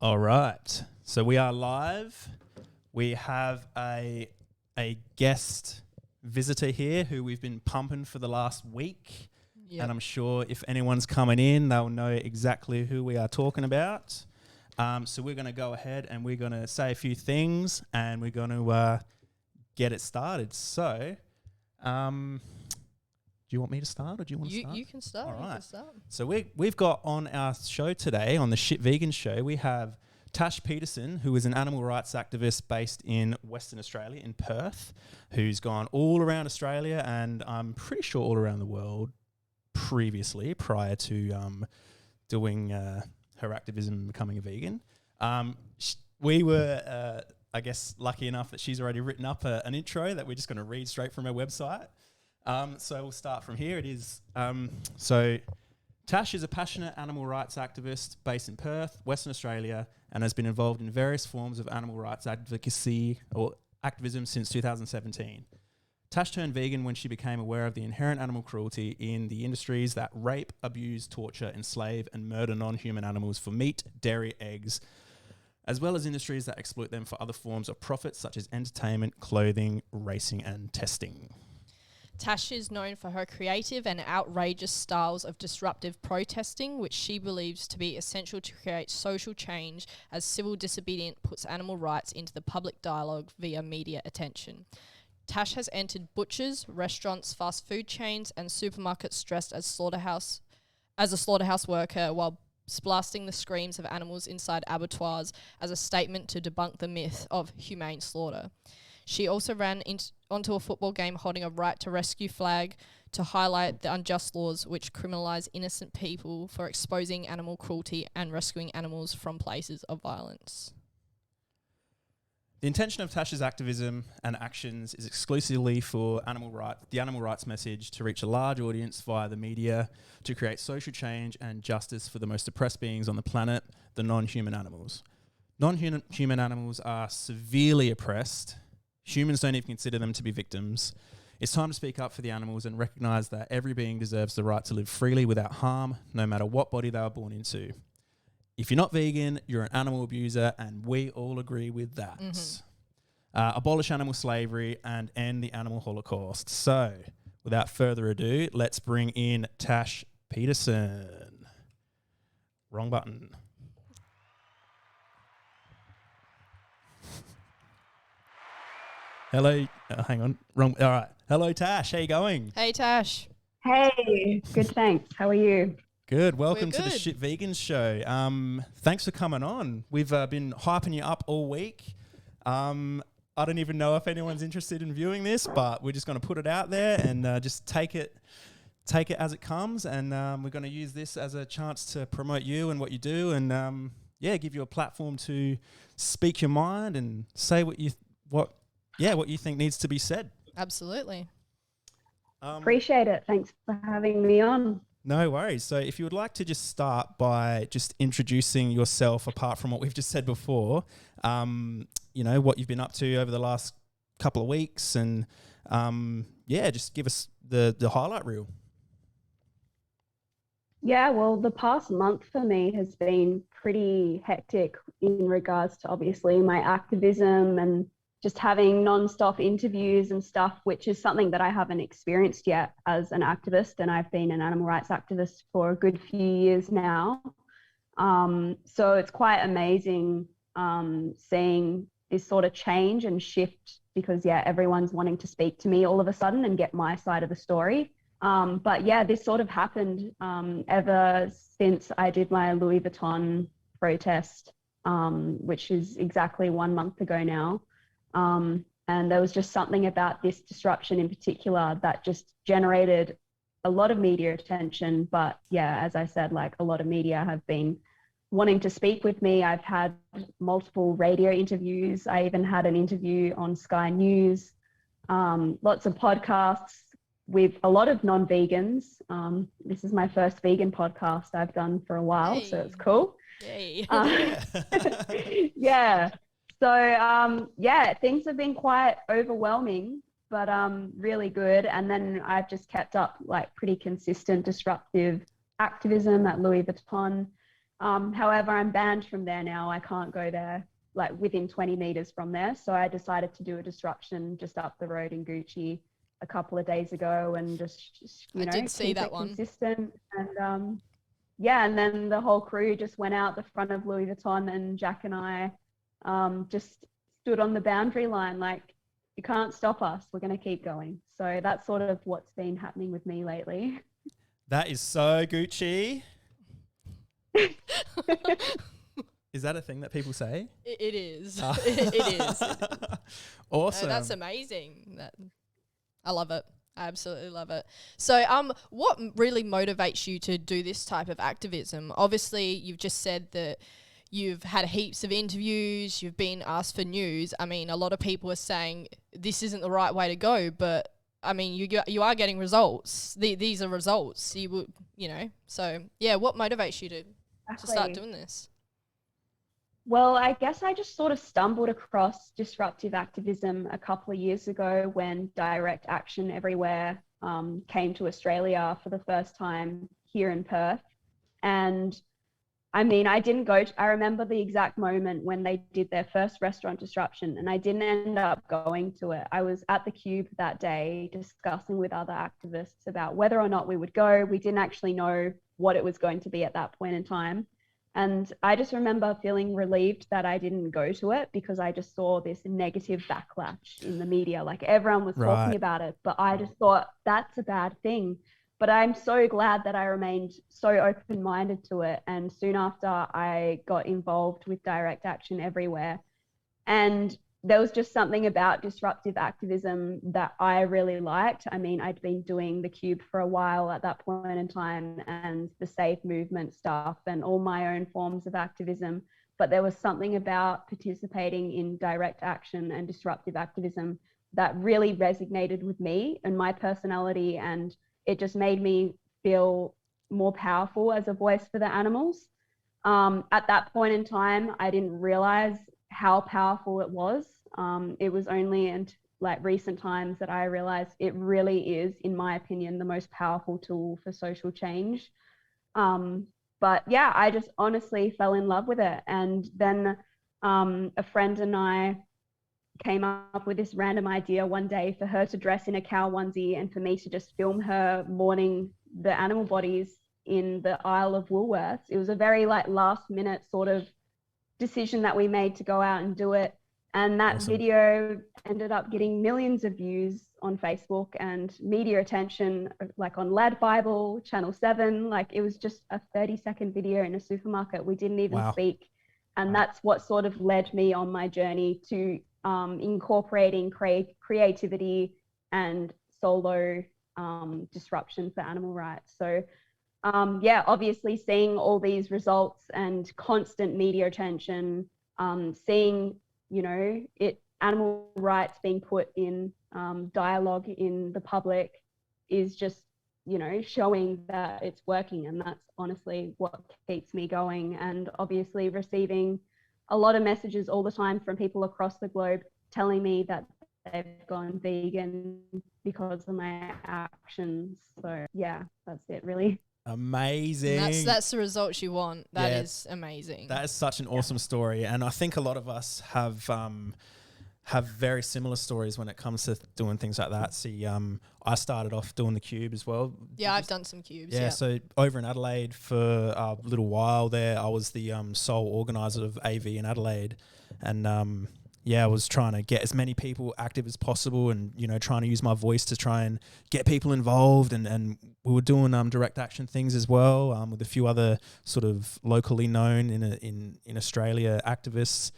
All right, so we are live. We have a guest visitor here who we've been pumping for the last week. Yep. And I'm sure if anyone's coming in, they'll know exactly who we are talking about. So we're going to go ahead and we're going to say a few things and we're going to get it started. So do you want me to start or do you want to start? You can start. All right. You can start. So we've got on our show today, on the Shitvegans show, we have Tash Peterson, who is an animal rights activist based in Western Australia, in Perth, who's gone all around Australia and I'm pretty sure all around the world previously, prior to doing her activism and becoming a vegan. We were, I guess, lucky enough that she's already written up an intro that we're just going to read straight from her website. So we'll start from here. It is so Tash is a passionate animal rights activist based in Perth, Western Australia, and has been involved in various forms of animal rights advocacy or activism since 2017. Tash turned vegan when she became aware of the inherent animal cruelty in the industries that rape, abuse, torture, enslave, and murder non-human animals for meat, dairy, eggs, as well as industries that exploit them for other forms of profit such as entertainment, clothing, racing, and testing. Tash is known for her creative and outrageous styles of disruptive protesting, which she believes to be essential to create social change as civil disobedience puts animal rights into the public dialogue via media attention. Tash has entered butchers, restaurants, fast food chains, and supermarkets dressed as a slaughterhouse worker while blasting the screams of animals inside abattoirs as a statement to debunk the myth of humane slaughter. She also ran onto a football game holding a right to rescue flag to highlight the unjust laws which criminalise innocent people for exposing animal cruelty and rescuing animals from places of violence. The intention of Tash's activism and actions is exclusively for the animal rights message to reach a large audience via the media to create social change and justice for the most oppressed beings on the planet, the non-human animals. Non-human animals are severely oppressed. Humans don't even consider them to be victims. It's time to speak up for the animals and recognise that every being deserves the right to live freely without harm, no matter what body they were born into. If you're not vegan, you're an animal abuser, and we all agree with that. Mm-hmm. Abolish animal slavery and end the animal holocaust. So, without further ado, let's bring in Tash Peterson. Wrong button. Hello. Hang on. Wrong. All right. Hello, Tash. How you going? Hey, Tash. Hey. Good, thanks. How are you? Good. Welcome to the Shitvegans show. Thanks for coming on. We've been hyping you up all week. I don't even know if anyone's interested in viewing this, but we're just going to put it out there and just take it as it comes. And we're going to use this as a chance to promote you and what you do, and give you a platform to speak your mind and say what you think needs to be said. Absolutely. Appreciate it. Thanks for having me on. No worries. So if you would like to just start by just introducing yourself, apart from what we've just said before, what you've been up to over the last couple of weeks, and just give us the highlight reel. Yeah, well, the past month for me has been pretty hectic in regards to obviously my activism and just having non-stop interviews and stuff, which is something that I haven't experienced yet as an activist. And I've been an animal rights activist for a good few years now. So it's quite amazing seeing this sort of change and shift because, everyone's wanting to speak to me all of a sudden and get my side of the story. This sort of happened ever since I did my Louis Vuitton protest, which is exactly 1 month ago now. And there was just something about this disruption in particular that just generated a lot of media attention. But as I said, a lot of media have been wanting to speak with me. I've had multiple radio interviews. I even had an interview on Sky News, lots of podcasts with a lot of non-vegans. This is my first vegan podcast I've done for a while, so it's cool. Yay. Yeah. So yeah, things have been quite overwhelming, but really good. And then I've just kept up like pretty consistent disruptive activism at Louis Vuitton. However, I'm banned from there now. I can't go there like within 20 meters from there. So I decided to do a disruption just up the road in Gucci a couple of days ago and just you know, keep it consistent. And yeah, and then the whole crew just went out the front of Louis Vuitton, and Jack and I just stood on the boundary line like, you can't stop us, we're going to keep going. So that's sort of what's been happening with me lately. That is so Gucci. Is that a thing that people say? It is. It is. Awesome. That's amazing. I love it. I absolutely love it. So what really motivates you to do this type of activism? Obviously, you've just said that you've had heaps of interviews, you've been asked for news. I mean, a lot of people are saying this isn't the right way to go, but I mean, you are getting results. These are results. You would, you know. So yeah, what motivates you to start doing this? Well, I guess I just sort of stumbled across disruptive activism a couple of years ago when Direct Action Everywhere came to Australia for the first time here in Perth. And I mean, I remember the exact moment when they did their first restaurant disruption, and I didn't end up going to it. I was at the Cube that day discussing with other activists about whether or not we would go. We didn't actually know what it was going to be at that point in time. And I just remember feeling relieved that I didn't go to it, because I just saw this negative backlash in the media. Like, everyone was talking about it, but I just thought that's a bad thing. But I'm so glad that I remained so open-minded to it. And soon after, I got involved with Direct Action Everywhere. And there was just something about disruptive activism that I really liked. I mean, I'd been doing the Cube for a while at that point in time, and the Save movement stuff and all my own forms of activism. But there was something about participating in direct action and disruptive activism that really resonated with me and my personality, and it just made me feel more powerful as a voice for the animals. At that point in time, I didn't realize how powerful it was. It was only in like recent times that I realized it really is, in my opinion, the most powerful tool for social change. But yeah, I just honestly fell in love with it. And then a friend and I came up with this random idea one day for her to dress in a cow onesie and for me to just film her mourning the animal bodies in the aisle of Woolworths. It was a very like last minute sort of decision that we made to go out and do it. And that video ended up getting millions of views on Facebook and media attention, like on Lad Bible, Channel 7. Like, it was just a 30-second video in a supermarket. We didn't even speak. And that's what sort of led me on my journey to incorporating creativity and solo disruption for animal rights. So yeah, obviously seeing all these results and constant media attention, seeing, you know, animal rights being put in dialogue in the public is just, you know, showing that it's working. And that's honestly what keeps me going. And obviously receiving a lot of messages all the time from people across the globe telling me that they've gone vegan because of my actions. So yeah, that's it really. Amazing. That's the results you want. That is amazing. That is such an awesome story. And I think a lot of us have very similar stories when it comes to doing things like that. See, I started off doing the Cube as well. Yeah, I've done some Cubes. Yeah, so over in Adelaide for a little while there, I was the sole organizer of AV in Adelaide. And yeah, I was trying to get as many people active as possible and, you know, trying to use my voice to try and get people involved. And we were doing direct action things as well with a few other sort of locally known in Australia activists.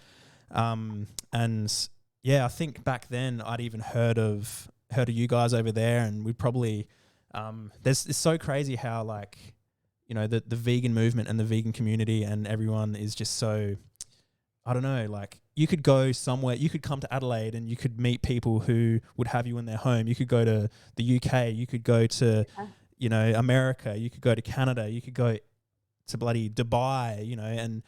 And yeah, I think back then I'd even heard of you guys over there, and we'd probably it's so crazy how, like, you know, the vegan movement and the vegan community and everyone is just so, I don't know, like, you could go somewhere, you could come to Adelaide and you could meet people who would have you in their home. You could go to the UK, you could go to, you know, America, you could go to Canada, you could go to bloody Dubai, you know, and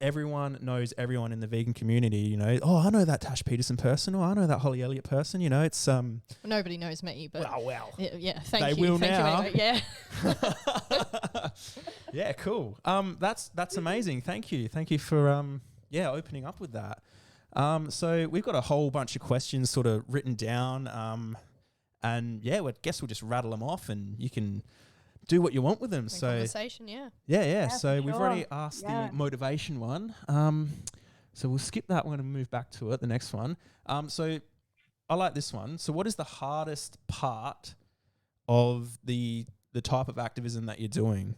everyone knows everyone in the vegan community, you know. Oh, I know that Tash Peterson person, or I know that Holly Elliott person, you know. It's Well, nobody knows me, but well. Yeah, thank They you. will Thank now. you anyway. Yeah. Yeah, cool. That's amazing. Thank you for opening up with that. So we've got a whole bunch of questions sort of written down. And yeah, I guess we'll just rattle them off, and you can do what you want with them. In conversation, yeah. Yeah. So we've sure. already asked the motivation one. So we'll skip that one and move back to it, the next one. So I like this one. So what is the hardest part of the type of activism that you're doing?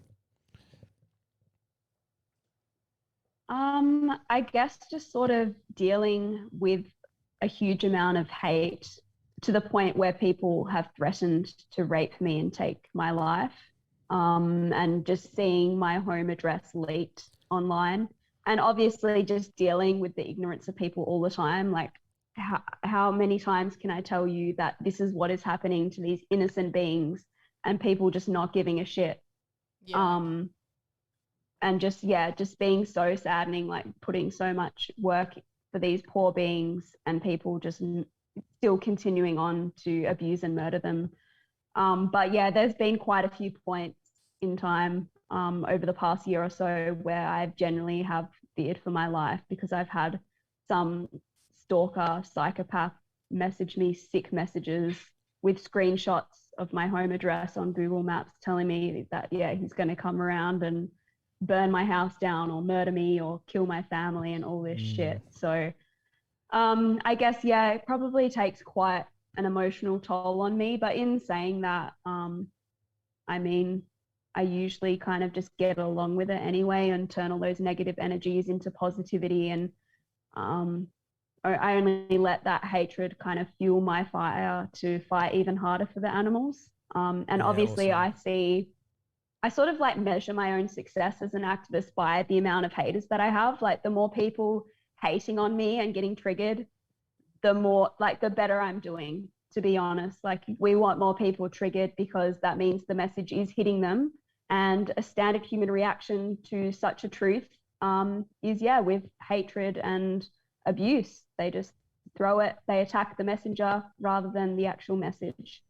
I guess just sort of dealing with a huge amount of hate to the point where people have threatened to rape me and take my life. And just seeing my home address leaked online, and obviously just dealing with the ignorance of people all the time. Like, how many times can I tell you that this is what is happening to these innocent beings, and people just not giving a shit? Yeah. And just being so saddening, like putting so much work for these poor beings, and people just still continuing on to abuse and murder them. But yeah, there's been quite a few points in time over the past year or so where I've genuinely have feared for my life, because I've had some stalker psychopath message me sick messages with screenshots of my home address on Google Maps, telling me that, yeah, he's going to come around and burn my house down or murder me or kill my family and all this shit. So I guess, yeah, it probably takes quite an emotional toll on me. But in saying that, I mean, I usually kind of just get along with it anyway and turn all those negative energies into positivity. And I only let that hatred kind of fuel my fire to fight even harder for the animals. And Yeah, obviously awesome. I sort of like measure my own success as an activist by the amount of haters that I have. Like, the more people hating on me and getting triggered, the more, like, the better I'm doing, to be honest. Like, we want more people triggered, because that means the message is hitting them. And a standard human reaction to such a truth is, yeah, with hatred and abuse. They just they attack the messenger rather than the actual message.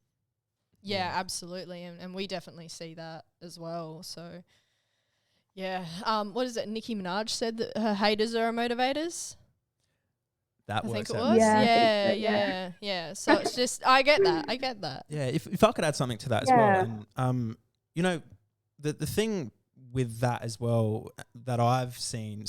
Yeah, absolutely. And we definitely see that as well. So, yeah. What is it? Nicki Minaj said that her haters are her motivators. That I think works it out. was. Yeah, Yeah. So it's just, I get that. Yeah, if I could add something to that as well. And, you know, the thing with that as well that I've seen,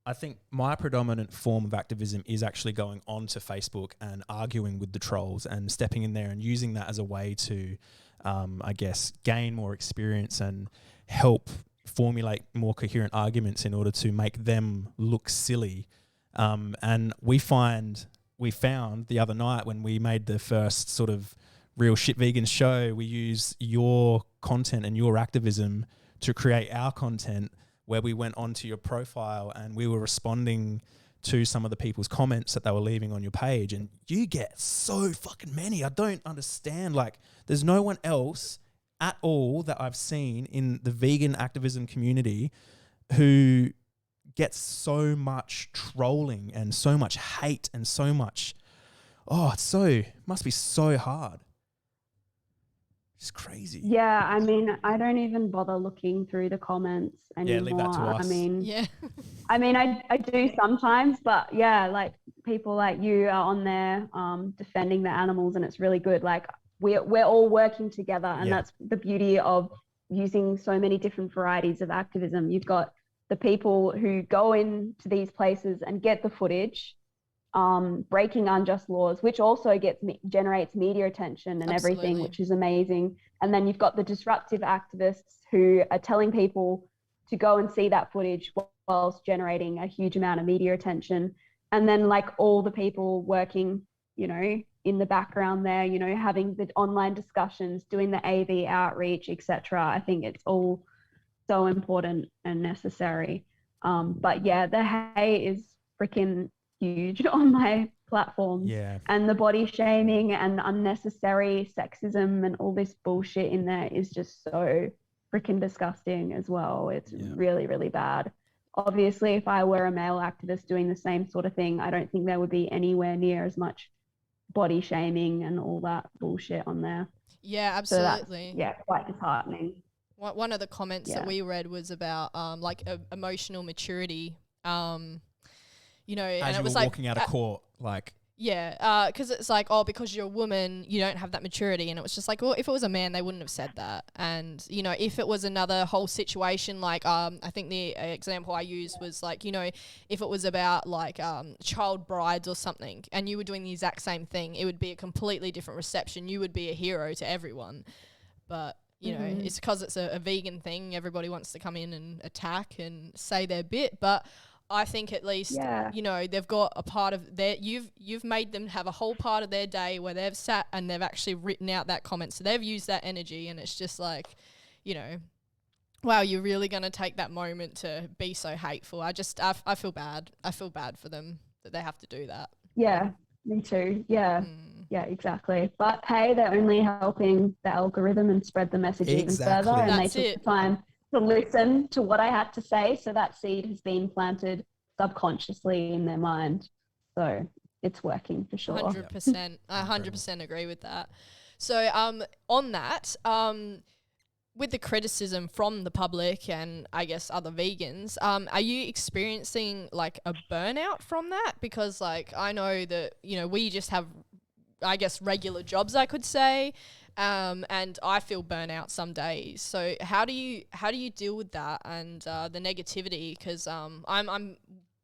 I think my predominant form of activism is actually going onto Facebook and arguing with the trolls and stepping in there and using that as a way to, I guess, gain more experience and help formulate more coherent arguments in order to make them look silly. And we found the other night when we made the first sort of real Shitvegans show, we use your content and your activism to create our content, where we went onto your profile and we were responding to some of the people's comments that they were leaving on your page. And you get so fucking many. I don't understand. Like, there's no one else at all that I've seen in the vegan activism community who gets so much trolling and so much hate and so much, must be so hard. It's crazy. Yeah, I mean, I don't even bother looking through the comments anymore. Yeah, leave that to us. I mean, I do sometimes, but yeah, like, people like you are on there defending the animals, and it's really good. Like, we're all working together, and that's the beauty of using so many different varieties of activism. You've got the people who go into these places and get the footage, breaking unjust laws, which also generates media attention and everything, which is amazing. And then you've got the disruptive activists who are telling people to go and see that footage whilst generating a huge amount of media attention. And then, like, all the people working, you know, in the background there, you know, having the online discussions, doing the AV outreach, etc. I think it's all so important and necessary. But yeah, the hate is freaking huge on my platform. Yeah. And the body shaming and unnecessary sexism and all this bullshit in there is just so freaking disgusting as well. It's Yeah. really, really bad. Obviously, if I were a male activist doing the same sort of thing, I don't think there would be anywhere near as much body shaming and all that bullshit on there. Yeah, So that's, absolutely. yeah, quite disheartening. One of the comments that Yeah. we read was about like emotional maturity. You know, As and you it was were like walking out of court, like, yeah, because it's like, oh, because you're a woman, you don't have that maturity. And it was just like, well, if it was a man, they wouldn't have said that. And, you know, if it was another whole situation, like, I think the example I used was like, you know, if it was about like child brides or something and you were doing the exact same thing, it would be a completely different reception. You would be a hero to everyone. But, you know, it's because it's a vegan thing. Everybody wants to come in and attack and say their bit. But I think at least, you know, they've got a part of their, you've made them have a whole part of their day where they've sat and they've actually written out that comment. So they've used that energy, and it's just like, you know, wow, you're really going to take that moment to be so hateful. I feel bad. I feel bad for them that they have to do that. Yeah, me too. Yeah. Yeah, exactly. But hey, they're only helping the algorithm and spread the message even further. And That's they took the time to listen to what I had to say. So that seed has been planted subconsciously in their mind. So it's working for sure. 100%. I 100% agree with that. So on that, with the criticism from the public and I guess other vegans, are you experiencing like a burnout from that? Because like I know that, you know, we just have, I guess, regular jobs, I could say. And I feel burnout some days. So how do you deal with that and the negativity? Because I'm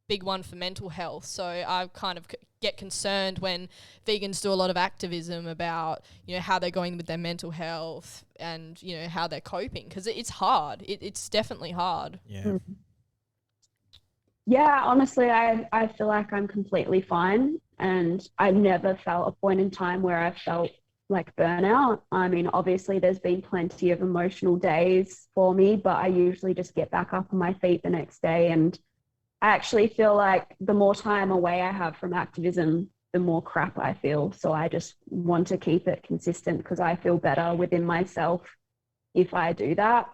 big one for mental health. So I kind of get concerned when vegans do a lot of activism about, you know, how they're going with their mental health and, you know, how they're coping, because it's hard. It's definitely hard. Yeah. Yeah, honestly, I feel like I'm completely fine. And I've never felt a point in time where I felt like burnout. I mean, obviously there's been plenty of emotional days for me, but I usually just get back up on my feet the next day. And I actually feel like the more time away I have from activism, the more crap I feel. So I just want to keep it consistent because I feel better within myself if I do that.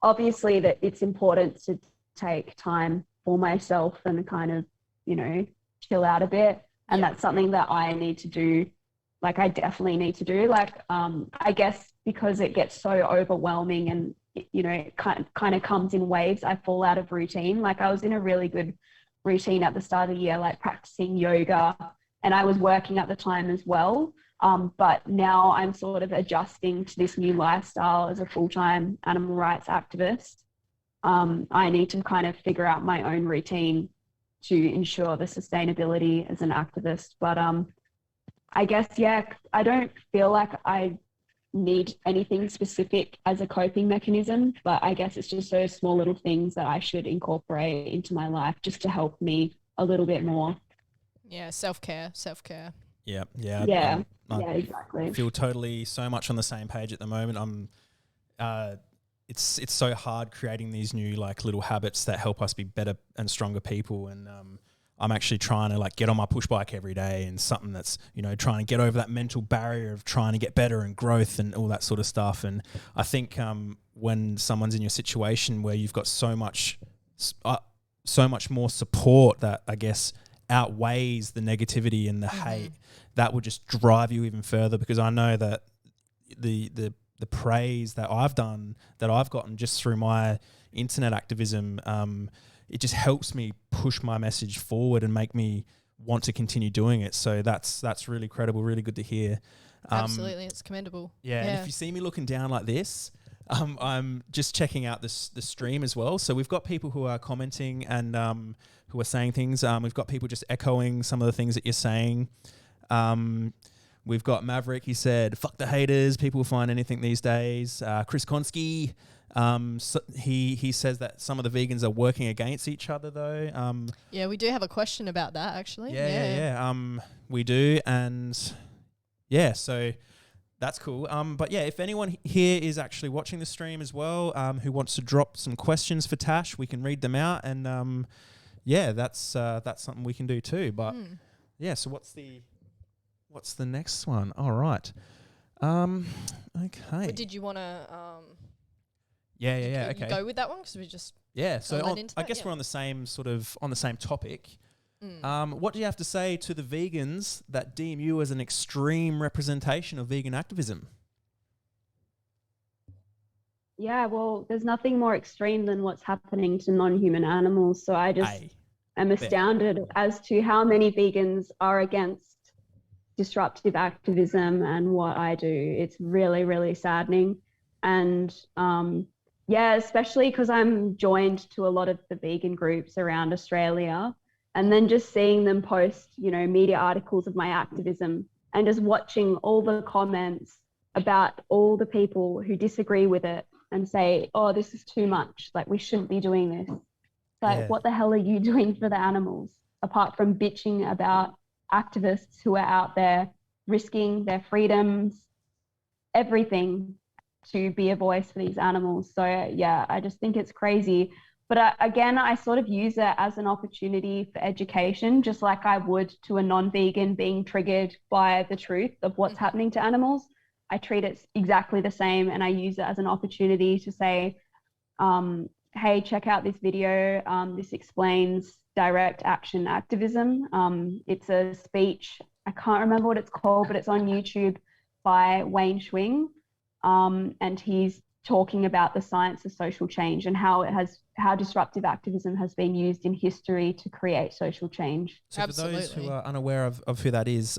Obviously that it's important to take time for myself and kind of, you know, chill out a bit. And that's something that I need to do. Like I definitely need to do. Like I guess because it gets so overwhelming and, you know, it kind of comes in waves, I fall out of routine. Like I was in a really good routine at the start of the year, like practicing yoga, and I was working at the time as well. But now I'm sort of adjusting to this new lifestyle as a full-time animal rights activist. I need to kind of figure out my own routine to ensure the sustainability as an activist. But I guess, yeah, I don't feel like I need anything specific as a coping mechanism, but I guess it's just those small little things that I should incorporate into my life just to help me a little bit more. Yeah, self-care. Yeah. Yeah, exactly. I feel totally so much on the same page at the moment. It's so hard creating these new like little habits that help us be better and stronger people, and I'm actually trying to like get on my push bike every day, and something that's, you know, trying to get over that mental barrier of trying to get better and growth and all that sort of stuff. And I think when someone's in your situation where you've got so much more support that I guess outweighs the negativity and the hate, that would just drive you even further, because I know that the praise that I've gotten just through my internet activism, it just helps me push my message forward and make me want to continue doing it. So that's really credible, really good to hear. Absolutely, it's commendable. Yeah, and if you see me looking down like this, I'm just checking out the stream as well. So we've got people who are commenting and who are saying things. We've got people just echoing some of the things that you're saying. We've got Maverick. He said, "Fuck the haters. People will find anything these days." Chris Konski, so he says that some of the vegans are working against each other, though. Yeah, we do have a question about that, actually. Yeah. We do, and yeah, so that's cool. But yeah, if anyone here is actually watching the stream as well, who wants to drop some questions for Tash, we can read them out, and yeah, that's something we can do too. But yeah, so what's the next one? All right. Okay. Or did you want to Yeah, Did you okay. go with that one because we just Yeah, so led into I that? guess Yeah. we're on the same topic. What do you have to say to the vegans that deem you as an extreme representation of vegan activism? Yeah, well, there's nothing more extreme than what's happening to non-human animals. So I just Hey, am astounded as to how many vegans are against disruptive activism and what I do. It's really, really saddening. And yeah, especially because I'm joined to a lot of the vegan groups around Australia. And then just seeing them post, media articles of my activism and just watching all the comments about all the people who disagree with it and say, oh, this is too much. Like, we shouldn't be doing this. Like, what the hell are you doing for the animals apart from bitching about activists who are out there risking their freedoms, everything to be a voice for these animals? So yeah, I just think it's crazy. But again, I sort of use it as an opportunity for education, just like I would to a non-vegan being triggered by the truth of what's happening to animals. I treat it exactly the same, and I use it as an opportunity to say, hey, check out this video. This explains direct action activism. It's a speech. I can't remember what it's called, but it's on YouTube by Wayne Schwing. And he's talking about the science of social change and how disruptive activism has been used in history to create social change. So for those who are unaware of who that is,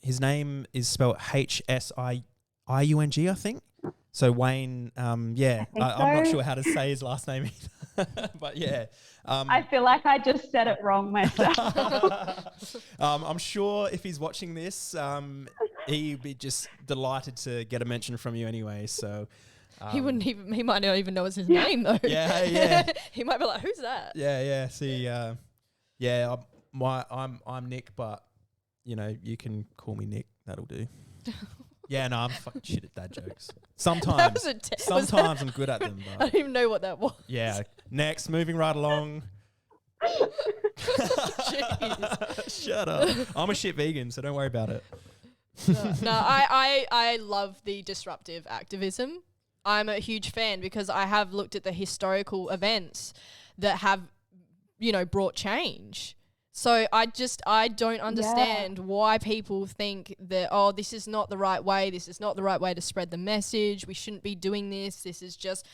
his name is spelled Hsiung, I think. So Wayne, I'm not sure how to say his last name either, but yeah. I feel like I just said it wrong myself. I'm sure if he's watching this, he'd be just delighted to get a mention from you anyway. So he might not even know it's his name though. Yeah. He might be like, who's that? Yeah. See, I'm Nick, but you can call me Nick. That'll do. Yeah, no, I'm fucking shit at dad jokes. Sometimes I'm good at them. But I don't even know what that was. Yeah. Next, moving right along. Jeez. Shut up. I'm a shit vegan, so don't worry about it. No, I love the disruptive activism. I'm a huge fan because I have looked at the historical events that have, brought change. So I don't understand why people think that, oh, this is not the right way. This is not the right way to spread the message. We shouldn't be doing this. This is just,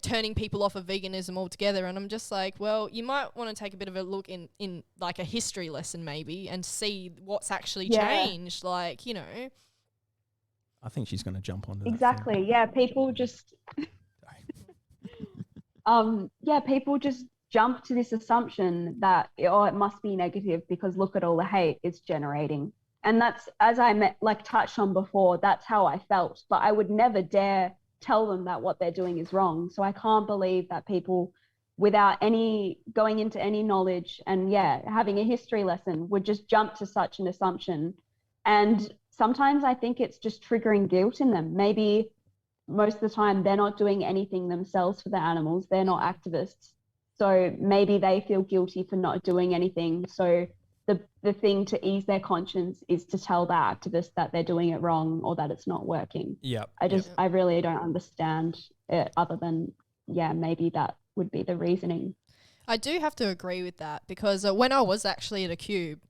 turning people off of veganism altogether. And I'm just like, well, you might want to take a bit of a look in like a history lesson maybe and see what's actually changed. Like, I think she's going to jump onto that. Exactly. Yeah. People just, people just jump to this assumption that, it must be negative because look at all the hate it's generating. And that's, as I touched on before, that's how I felt, but I would never dare tell them that what they're doing is wrong. So I can't believe that people, without going into any knowledge and having a history lesson, would just jump to such an assumption. And sometimes I think it's just triggering guilt in them. Maybe most of the time they're not doing anything themselves for the animals. They're not activists. So maybe they feel guilty for not doing anything. So the thing to ease their conscience is to tell the activists that they're doing it wrong or that it's not working. Yeah. I really don't understand it other than, maybe that would be the reasoning. I do have to agree with that because when I was actually at a Cube,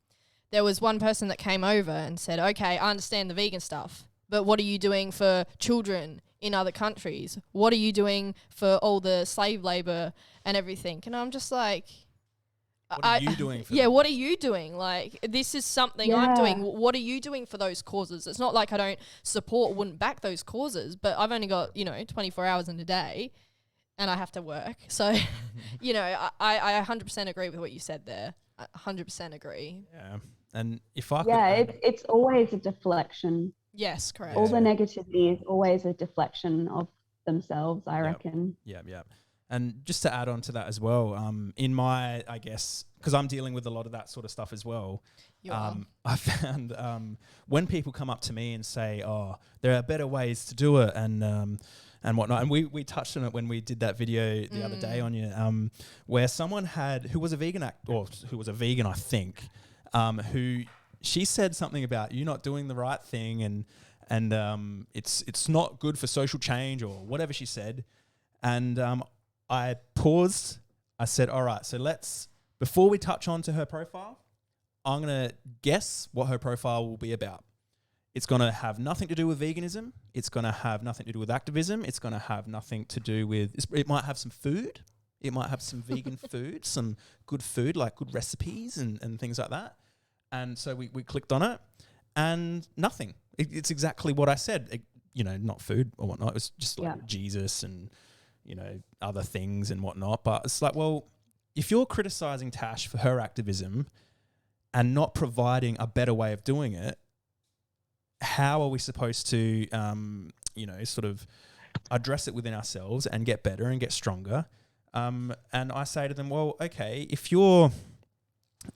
there was one person that came over and said, okay, I understand the vegan stuff, but what are you doing for children in other countries? What are you doing for all the slave labor and everything? And I'm just like, what are you doing for them? what are you doing? Like, this is something I'm doing. What are you doing for those causes? It's not like I don't support, wouldn't back those causes, but I've only got, 24 hours in a day and I have to work. So, I 100% agree with what you said there. I 100% agree. Yeah. And if I it's always a deflection. Yes, correct. All the negativity is always a deflection of themselves, I reckon. Yeah. And just to add on to that as well, in my, I guess, because I'm dealing with a lot of that sort of stuff as well, I found when people come up to me and say, oh, there are better ways to do it and whatnot, and we touched on it when we did that video the other day on you, where someone who was a vegan, I think, who she said something about you not doing the right thing and it's not good for social change or whatever she said. And I paused. I said, all right, so before we touch on to her profile, I'm going to guess what her profile will be about. It's going to have nothing to do with veganism. It's going to have nothing to do with activism. It's going to have nothing to do with, it might have some food. It might have some vegan food, some good food, like good recipes and things like that. And so we clicked on it and nothing. It's exactly what I said. Not food or whatnot. It was just like Jesus and, other things and whatnot. But it's like, well, if you're criticizing Tash for her activism and not providing a better way of doing it, how are we supposed to, sort of address it within ourselves and get better and get stronger? And I say to them, well, okay, if you're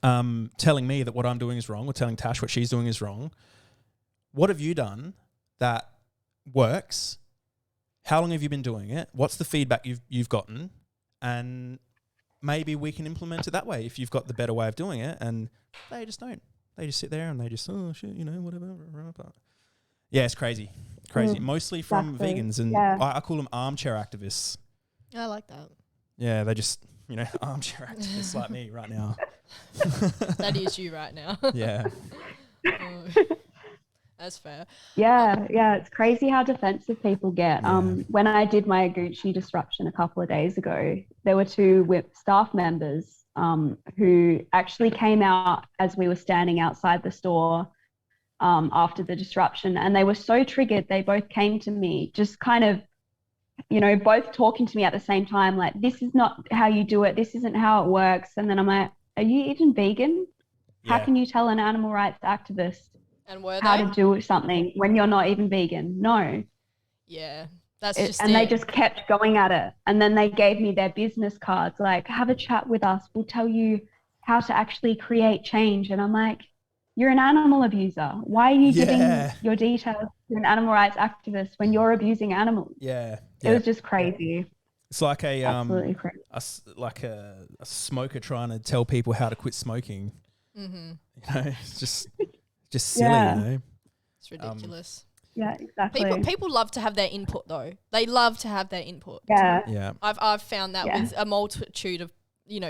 telling me that what I'm doing is wrong or telling Tash what she's doing is wrong, what have you done that works? How long have you been doing it? What's the feedback you've gotten? And maybe we can implement it that way if you've got the better way of doing it. And they just don't. They just sit there and they just, oh, shit, whatever. But yeah, it's crazy. Mostly from vegans. And I call them armchair activists. I like that. Yeah, they just, armchair activists like me right now. That is you right now. Yeah. That's fair. Yeah, it's crazy how defensive people get. When I did my Gucci disruption a couple of days ago, there were two staff members who actually came out as we were standing outside the store after the disruption, and they were so triggered. They both came to me, just kind of, both talking to me at the same time, like, this is not how you do it. This isn't how it works. And then I'm like, are you even vegan? How can you tell an animal rights activist how to do something when you're not even vegan? No. Yeah, that's just and they just kept going at it. And then they gave me their business cards, like, have a chat with us. We'll tell you how to actually create change. And I'm like, you're an animal abuser. Why are you giving your details to an animal rights activist when you're abusing animals? Yeah. It was just crazy. It's like absolutely crazy. A smoker trying to tell people how to quit smoking. Mm-hmm. It's just silly, It's ridiculous. Yeah, exactly. People love to have their input though. They love to have their input. Yeah. I've found that with a multitude of,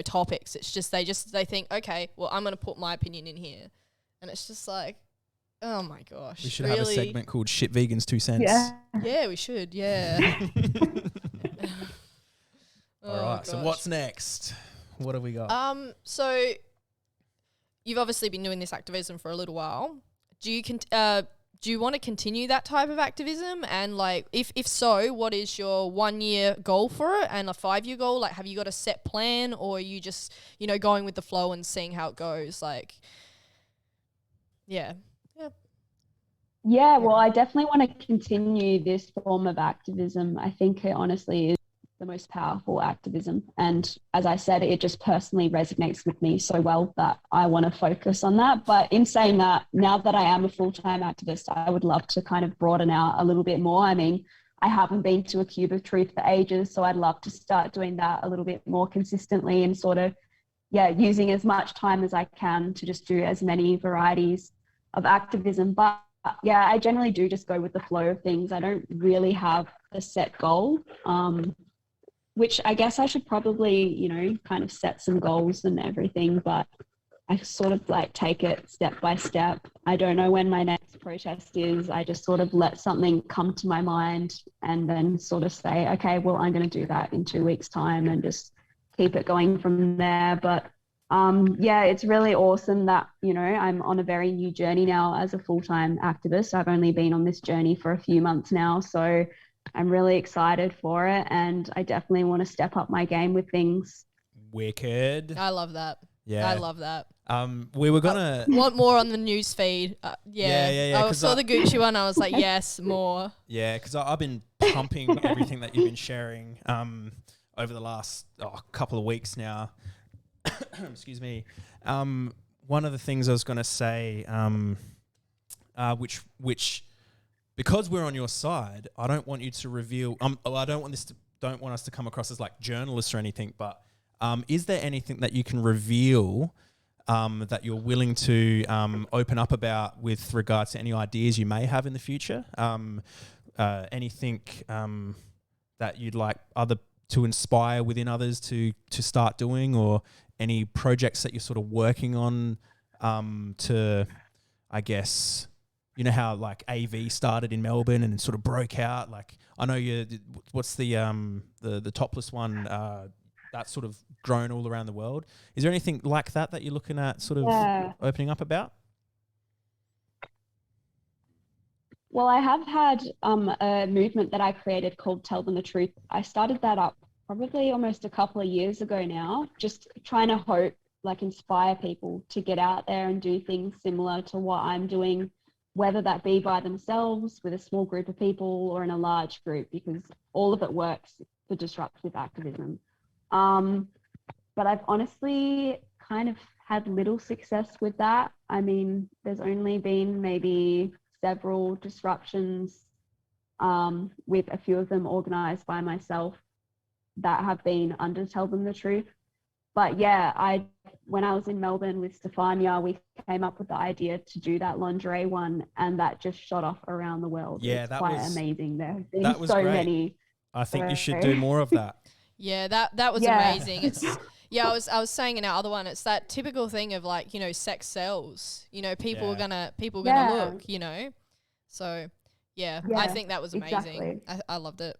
topics. It's just they think, okay, well, I'm going to put my opinion in here. And it's just like, oh my gosh. We should have a segment called Shitvegans 2 cents. Yeah, we should. Yeah. All right. So what's next? What have we got? So you've obviously been doing this activism for a little while. Do you want to continue that type of activism? And like, if so, what is your 1-year goal for it and a 5-year goal? Like, have you got a set plan, or are you just, going with the flow and seeing how it goes? Like, Yeah, well, I definitely want to continue this form of activism. I think it honestly is the most powerful activism. And as I said, it just personally resonates with me so well that I want to focus on that. But in saying that, now that I am a full-time activist, I would love to kind of broaden out a little bit more. I mean, I haven't been to a Cube of Truth for ages, so I'd love to start doing that a little bit more consistently and sort of, using as much time as I can to just do as many varieties of activism. But I generally do just go with the flow of things. I don't really have a set goal, which I guess I should probably, kind of set some goals and everything, but I sort of like take it step by step. I don't know when my next protest is. I just sort of let something come to my mind and then sort of say, okay, well, I'm going to do that in 2 weeks' time and just keep it going from there. But it's really awesome that, I'm on a very new journey now as a full-time activist. I've only been on this journey for a few months now, so I'm really excited for it, and I definitely want to step up my game with things. Wicked. I love that. Yeah. I love that. We were gonna want more on the news feed. I saw the Gucci one. I was like, yes, more. Yeah, because I've been pumping everything that you've been sharing over the last couple of weeks now. Excuse me. One of the things I was going to say, which because we're on your side, I don't want you to reveal. I don't want us to come across as like journalists or anything. But is there anything that you can reveal that you're willing to open up about with regards to any ideas you may have in the future? Anything that you'd like to inspire within others to start doing, or any projects that you're sort of working on to, I guess, you know how like AV started in Melbourne and sort of broke out. Like I know what's the topless one that's sort of grown all around the world. Is there anything like that you're looking at sort of opening up about? Well, I have had a movement that I created called Tell Them the Truth. I started that up probably almost a couple of years ago now, just trying to inspire people to get out there and do things similar to what I'm doing, whether that be by themselves, with a small group of people, or in a large group, because all of it works for disruptive activism. But I've honestly kind of had little success with that. I mean, there's only been maybe several disruptions, with a few of them organized by myself, that have been under Tell Them the Truth. But yeah, when I was in Melbourne with Stefania, we came up with the idea to do that lingerie one, and that just shot off around the world. Yeah, it's that quite was amazing. There have been that was so great. many. I think you should do more of that. Yeah, that was amazing. It's I was saying in our other one, it's that typical thing of like, you know, sex sells. You know, people are gonna look, you know. So yeah, I think that was amazing. Exactly. I loved it.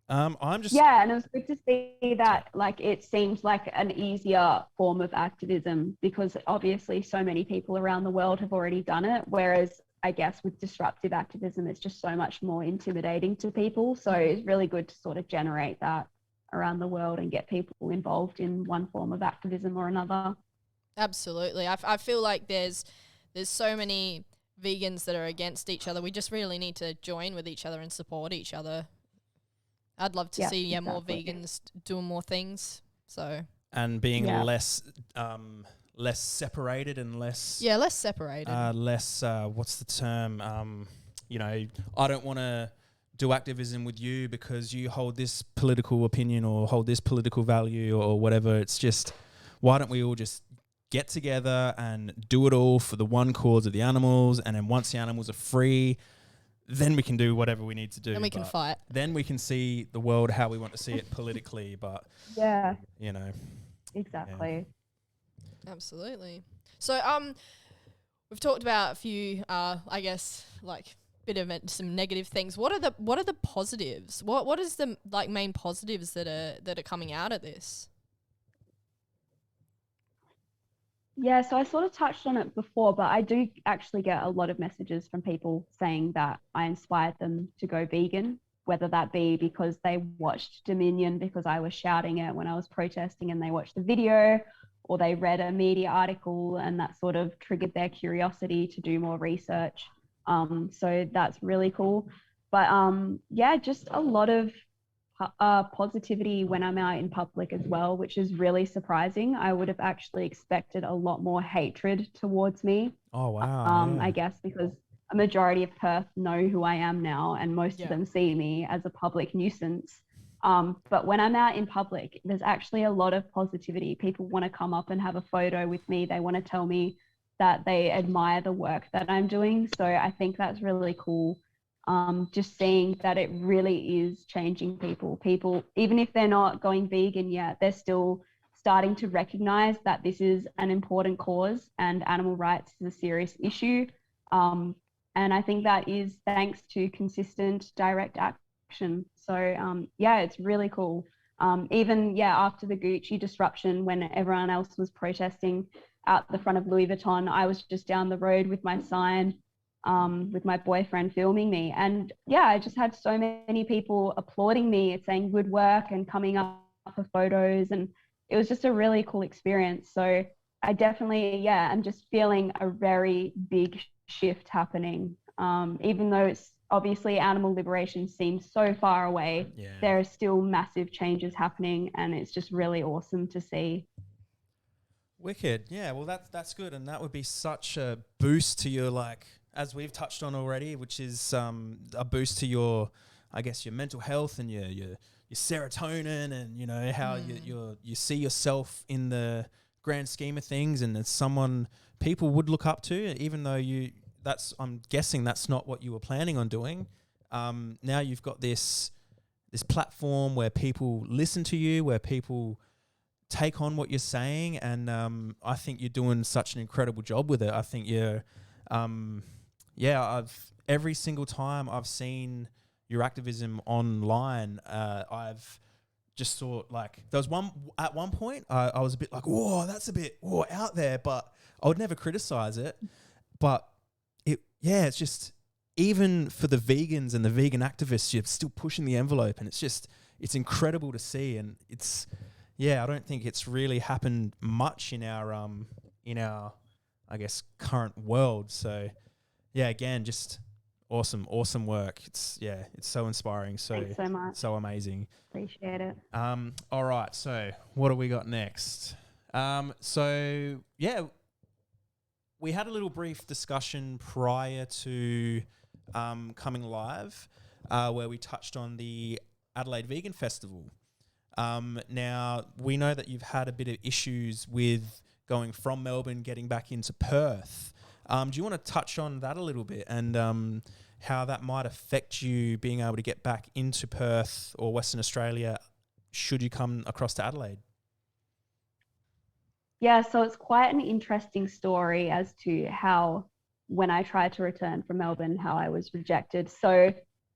And it was good to see that, like, it seems like an easier form of activism, because obviously so many people around the world have already done it, whereas I guess with disruptive activism it's just so much more intimidating to people. So it's really good to sort of generate that around the world and get people involved in one form of activism or another. Absolutely. I feel like there's so many vegans that are against each other. We just really need to join with each other and support each other. I'd love to see exactly. more vegans doing more things. So and being less separated and less separated. Less what's the term? You know, I don't want to do activism with you because you hold this political opinion or hold this political value or whatever. It's just, why don't we all just get together and do it all for the one cause of the animals, and then once the animals are free, then we can do whatever we need to do. Then we can fight. Then we can see the world how we want to see it politically. But you know, exactly. Yeah. Absolutely. So we've talked about a few, I guess, like bit of some negative things. What are the positives? What is the like main positives that are coming out of this? Yeah, so I sort of touched on it before, but I do actually get a lot of messages from people saying that I inspired them to go vegan, whether that be because they watched Dominion because I was shouting it when I was protesting and they watched the video, or they read a media article and that sort of triggered their curiosity to do more research. So that's really cool. But just a lot of positivity when I'm out in public as well, which is really surprising. I would have actually expected a lot more hatred towards me. Oh wow. I guess because a majority of Perth know who I am now, and most of them see me as a public nuisance. But when I'm out in public, there's actually a lot of positivity. People want to come up and have a photo with me. They want to tell me that they admire the work that I'm doing. So I think that's really cool. Just seeing that it really is changing people. People, even if they're not going vegan yet, they're still starting to recognize that this is an important cause and animal rights is a serious issue. And I think that is thanks to consistent direct action. So it's really cool. Even after the Gucci disruption, when everyone else was protesting out the front of Louis Vuitton, I was just down the road with my sign, with my boyfriend filming me. And I just had so many people applauding me, saying good work and coming up for photos. And it was just a really cool experience. So I definitely, I'm just feeling a very big shift happening. Even though it's obviously animal liberation seems so far away, there are still massive changes happening, and it's just really awesome to see. Wicked. Yeah, well that's good, and that would be such a boost to your, like, as we've touched on already, which is a boost to your, I guess, your mental health and your serotonin, and you know how you see yourself in the grand scheme of things, and it's someone people would look up to, even though I'm guessing that's not what you were planning on doing. Now you've got this this platform where people listen to you, where people take on what you're saying, and I think you're doing such an incredible job with it. I think you're, I've every single time I've seen your activism online, I've just thought like there was at one point I was a bit like, whoa, that's a bit out there, but I would never criticize it. But it's just, even for the vegans and the vegan activists, you're still pushing the envelope, and it's incredible to see, and I don't think it's really happened much in our I guess current world. So again, just awesome work. It's so inspiring. So thanks so much. So amazing. Appreciate it. All right. So what do we got next? We had a little brief discussion prior to coming live, where we touched on the Adelaide Vegan Festival. Now, we know that you've had a bit of issues with going from Melbourne, getting back into Perth. Do you want to touch on that a little bit, and how that might affect you being able to get back into Perth or Western Australia should you come across to Adelaide? Yeah, so it's quite an interesting story as to how, when I tried to return from Melbourne, how I was rejected. So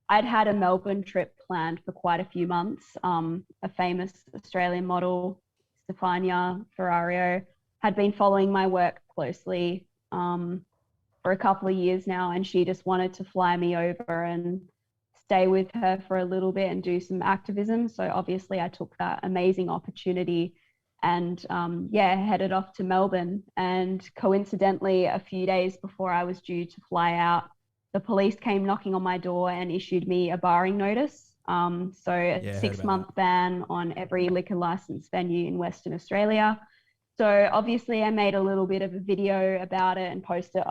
I'd had a Melbourne trip planned for quite a few months. A famous Australian model, Stefania Ferrario, had been following my work closely for a couple of years now, and she just wanted to fly me over and stay with her for a little bit and do some activism. So obviously I took that amazing opportunity and headed off to Melbourne. And coincidentally, a few days before I was due to fly out, the police came knocking on my door and issued me a barring notice. So a 6-month ban on every liquor license venue in Western Australia. So obviously I made a little bit of a video about it and posted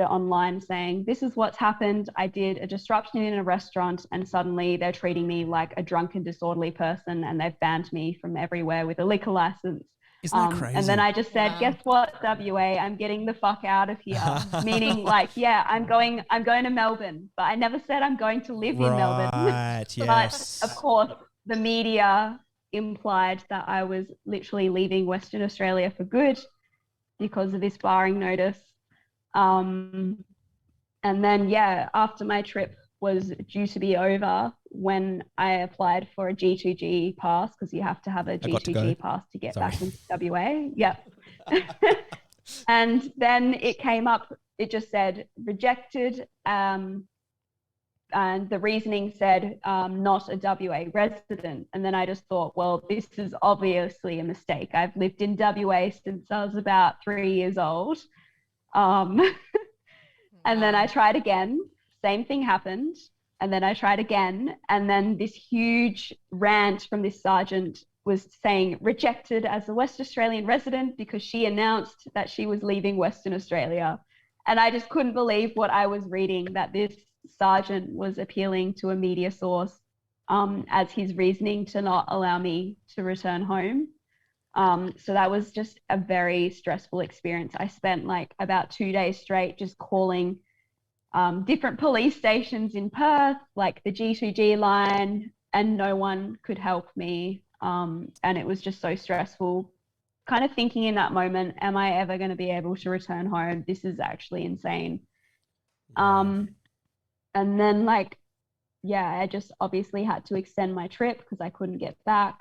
it online saying, this is what's happened. I did a disruption in a restaurant, and suddenly they're treating me like a drunken, disorderly person, and they've banned me from everywhere with a liquor license. Isn't that crazy? And then I just said, guess what, WA, I'm getting the fuck out of here. Meaning I'm going to Melbourne, but I never said I'm going to live in Melbourne. Right, yes. But of course, the media implied that I was literally leaving Western Australia for good because of this barring notice. And then, after my trip was due to be over, when I applied for a G2G pass, because you have to have a G2G pass to get back into WA. Yep. And then it came up, it just said rejected. And the reasoning said not a WA resident. And then I just thought, well, this is obviously a mistake. I've lived in WA since I was about 3 years old. And then I tried again. Same thing happened. And then I tried again. And then this huge rant from this sergeant was saying rejected as a West Australian resident because she announced that she was leaving Western Australia. And I just couldn't believe what I was reading, that this sergeant was appealing to a media source as his reasoning to not allow me to return home. So that was just a very stressful experience. I spent like about 2 days straight just calling different police stations in Perth, like the G2G line, and no one could help me. And it was just so stressful. Kind of thinking in that moment, am I ever going to be able to return home? This is actually insane. And then I just obviously had to extend my trip because I couldn't get back.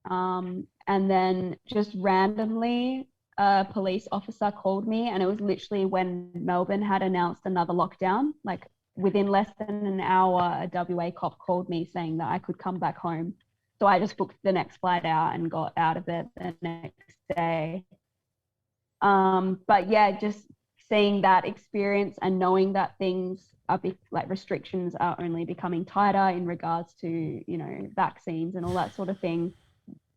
And then just randomly, a police officer called me, and it was literally when Melbourne had announced another lockdown. Like within less than an hour, a WA cop called me saying that I could come back home. So I just booked the next flight out and got out of it the next day. But just seeing that experience and knowing that things are restrictions are only becoming tighter in regards to, vaccines and all that sort of thing.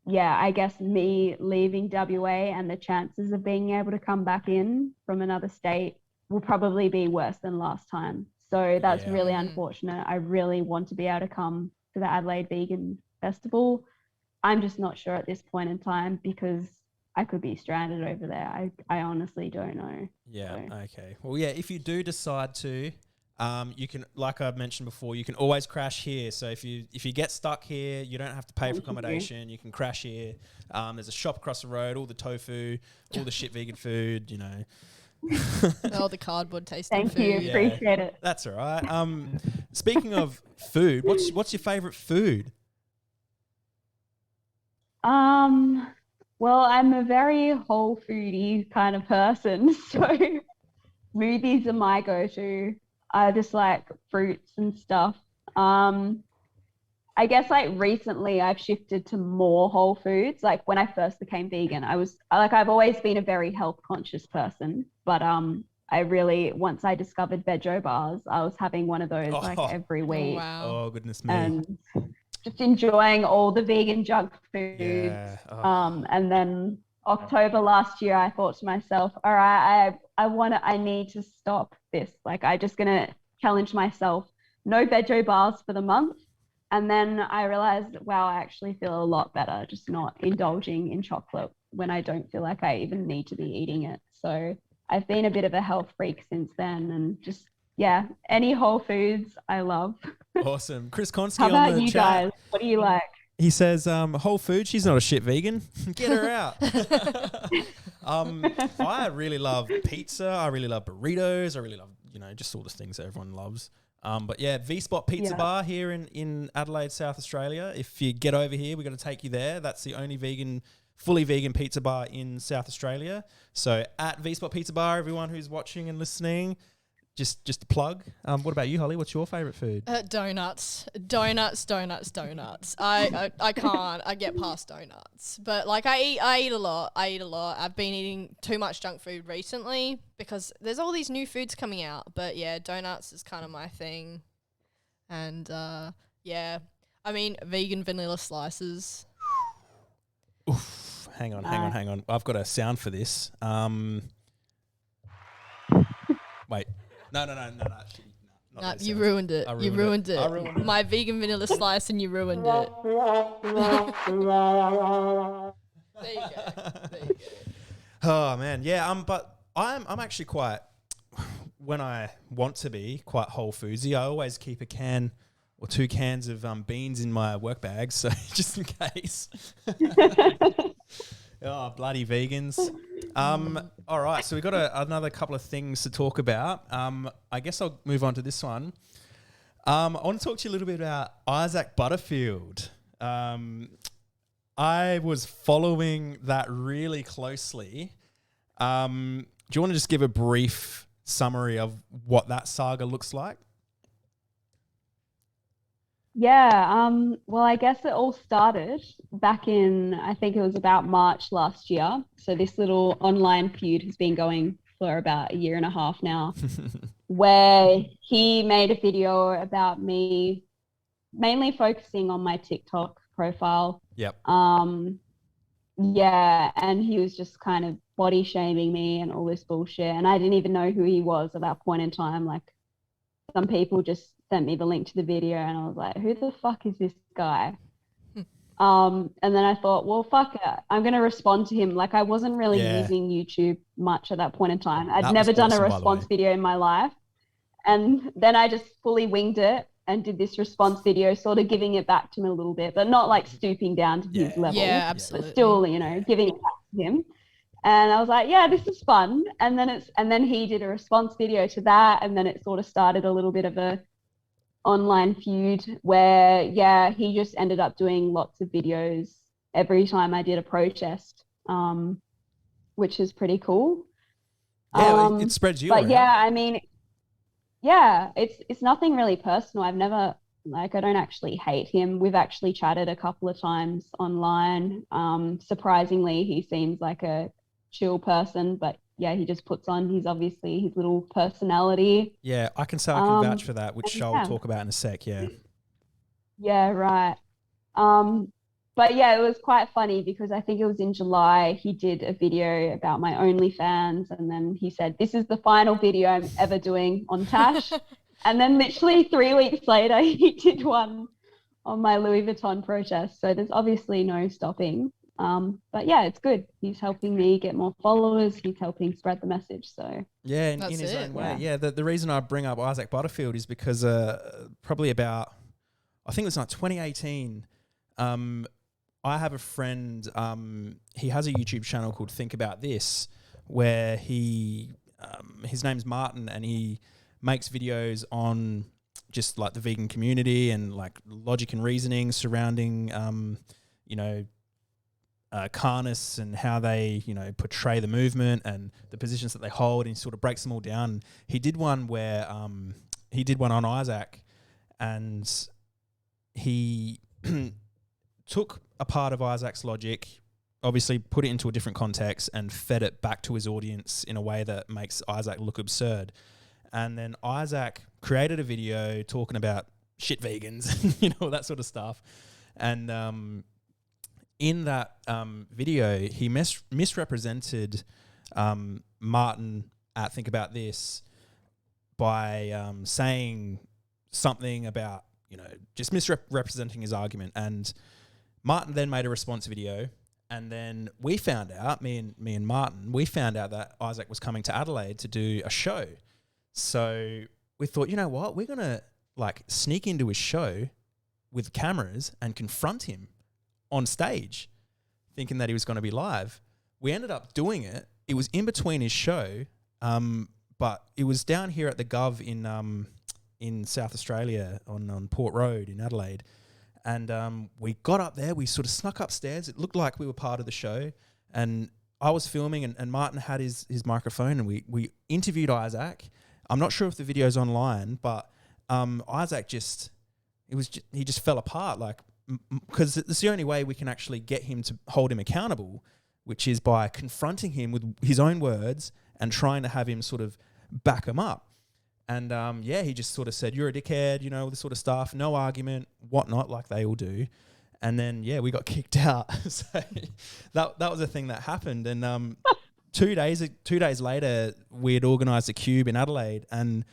I guess me leaving WA and the chances of being able to come back in from another state will probably be worse than last time. So that's really unfortunate. I really want to be able to come to the Adelaide Vegan Festival. I'm just not sure at this point in time because I could be stranded over there. I honestly don't know. Yeah. So. Okay. Well, if you do decide to, You can, like I've mentioned before, you can always crash here. So if you get stuck here, you don't have to pay for accommodation. You can crash here. There's a shop across the road, all the tofu, all the shit vegan food, you know. All the cardboard tasting food. Thank you, appreciate it. That's all right. Speaking of food, what's your favourite food? Well, I'm a very whole foodie kind of person, so smoothies are my go-to. I just like fruits and stuff. I guess like recently I've shifted to more whole foods. Like when I first became vegan, I've always been a very health conscious person, but I really, once I discovered veggie bars, I was having one of those like every week. Wow. Oh, goodness me. And just enjoying all the vegan junk foods. Yeah. Oh. And then October last year, I thought to myself, all right, I need to stop this. Like, I'm just going to challenge myself, no veggie bars for the month. And then I realized, wow, I actually feel a lot better just not indulging in chocolate when I don't feel like I even need to be eating it. So I've been a bit of a health freak since then, and just, yeah, any whole foods I love. Awesome. Chris Konski How on about the you chat. guys? What do you like? He says, Whole Foods, she's not a shit vegan. Get her out. I really love pizza. I really love burritos. I really love, just all the things that everyone loves. But yeah, V-Spot Pizza Bar here in Adelaide, South Australia. If you get over here, we're going to take you there. That's the only fully vegan pizza bar in South Australia. So at V-Spot Pizza Bar, everyone who's watching and listening, just a plug. What about you, Holly? What's your favourite food? Donuts. I can't. I get past donuts. But like I eat a lot. I've been eating too much junk food recently because there's all these new foods coming out. But yeah, donuts is kind of my thing. And yeah, I mean vegan vanilla slices. Oof. Hang on. I've got a sound for this. Wait. No. Actually, no, you ruined it. You ruined it. My vegan vanilla slice, and you ruined it. There you go. Oh man, yeah. But I'm actually quite, when I want to be, quite whole foodsy. I always keep a can or 2 cans of beans in my work bag, so just in case. Oh, bloody vegans. All right, so we've got another couple of things to talk about. I guess I'll move on to this one. I want to talk to you a little bit about Isaac Butterfield. I was following that really closely. Do you want to just give a brief summary of what that saga looks like? Yeah, well, I guess it all started back in, I think it was about March last year. So this little online feud has been going for about 1.5 years now, where he made a video about me, mainly focusing on my TikTok profile. Yep. Yeah, and he was just kind of body shaming me and all this bullshit. And I didn't even know who he was at that point in time. Like, some people just sent me the link to the video and I was like, who the fuck is this guy? And then I thought, well, fuck it. I'm going to respond to him. Like, I wasn't really using YouTube much at that point in time. I'd never done a response video in my life. And then I just fully winged it and did this response video, sort of giving it back to him a little bit, but not like stooping down to his level. Yeah, absolutely. But still, giving it back to him. And I was like, yeah, this is fun. And then he did a response video to that. And then it sort of started a little bit of a online feud where, he just ended up doing lots of videos every time I did a protest, which is pretty cool. Yeah, it spreads you around. But yeah, I mean, yeah, it's nothing really personal. I've never, I don't actually hate him. We've actually chatted a couple of times online. Surprisingly, he seems like a chill person, but yeah, he just puts on his little personality. Yeah, I can say I can vouch for that, which I'll talk about in a sec. Yeah, right. But yeah, it was quite funny because I think it was in July he did a video about my OnlyFans, and then he said, this is the final video I'm ever doing on Tash. And then literally 3 weeks later he did one on my Louis Vuitton protest. So there's obviously no stopping. But yeah, it's good. He's helping me get more followers. He's helping spread the message. So Yeah, in That's his it. own way. Yeah. Yeah, the reason I bring up Isaac Butterfield is because probably about, I think it was like 2018, I have a friend, he has a YouTube channel called Think About This, where his name's Martin, and he makes videos on just like the vegan community and like logic and reasoning surrounding, you know, carnists and how they, you know, portray the movement and the positions that they hold, and he sort of breaks them all down. He did one where he did one on Isaac, and he took a part of Isaac's logic, obviously put it into a different context and fed it back to his audience in a way that makes Isaac look absurd. And then Isaac created a video talking about shit vegans, you know, that sort of stuff. And in that video, he misrepresented Martin at Think About This by saying something about, you know, just misrepresenting his argument. And Martin then made a response video, and then we found out, me and Martin, we found out that Isaac was coming to Adelaide to do a show. So we thought, you know what, we're gonna like sneak into his show with cameras and confront him on stage, thinking that he was going to be live. We ended up doing it. It was in between his show, but it was down here at the Gov in South Australia on Port Road in Adelaide. And we got up there, we sort of snuck upstairs. It looked like we were part of the show. And I was filming, and Martin had his microphone, and we interviewed Isaac. I'm not sure if the video's online, but Isaac he just fell apart, like, because it's the only way we can actually get him to hold him accountable, which is by confronting him with his own words and trying to have him sort of back him up. And he just sort of said, "You're a dickhead," you know, this sort of stuff, no argument, whatnot, like they all do. And then, we got kicked out. So that was a thing that happened. And 2 days later, we had organised a cube in Adelaide, and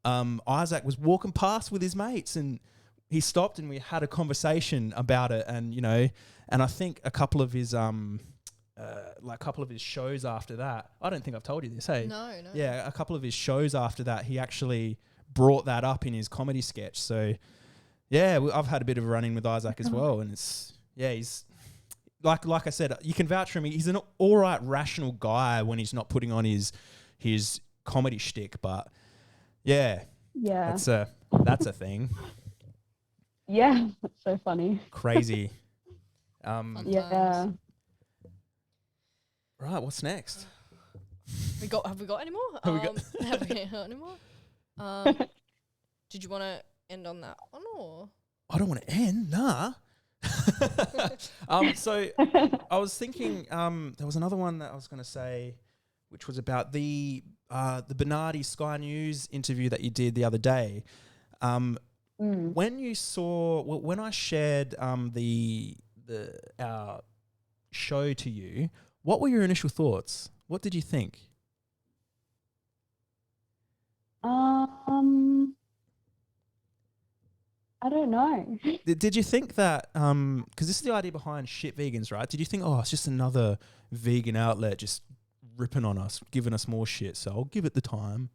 Isaac was walking past with his mates, and he stopped, and we had a conversation about it. And, you know, and I think a couple of his shows after that, I don't think I've told you this, hey? No. Yeah, a couple of his shows after that, he actually brought that up in his comedy sketch. So, I've had a bit of a run-in with Isaac as well, and he's like I said, you can vouch for him. He's an all right, rational guy when he's not putting on his comedy shtick. But that's a thing. Yeah, that's so funny. Crazy. Yeah. Right, what's next? Have we got any more? Have we got Have we got any more? Did you want to end on that one, or? I don't want to end, nah. So I was thinking, there was another one that I was going to say, which was about the Bernardi Sky News interview that you did the other day. When I shared our show to you, what were your initial thoughts? What did you think? I don't know. Did you think that, because this is the idea behind Shitvegans, right? Did you think, it's just another vegan outlet just ripping on us, giving us more shit, so I'll give it the time?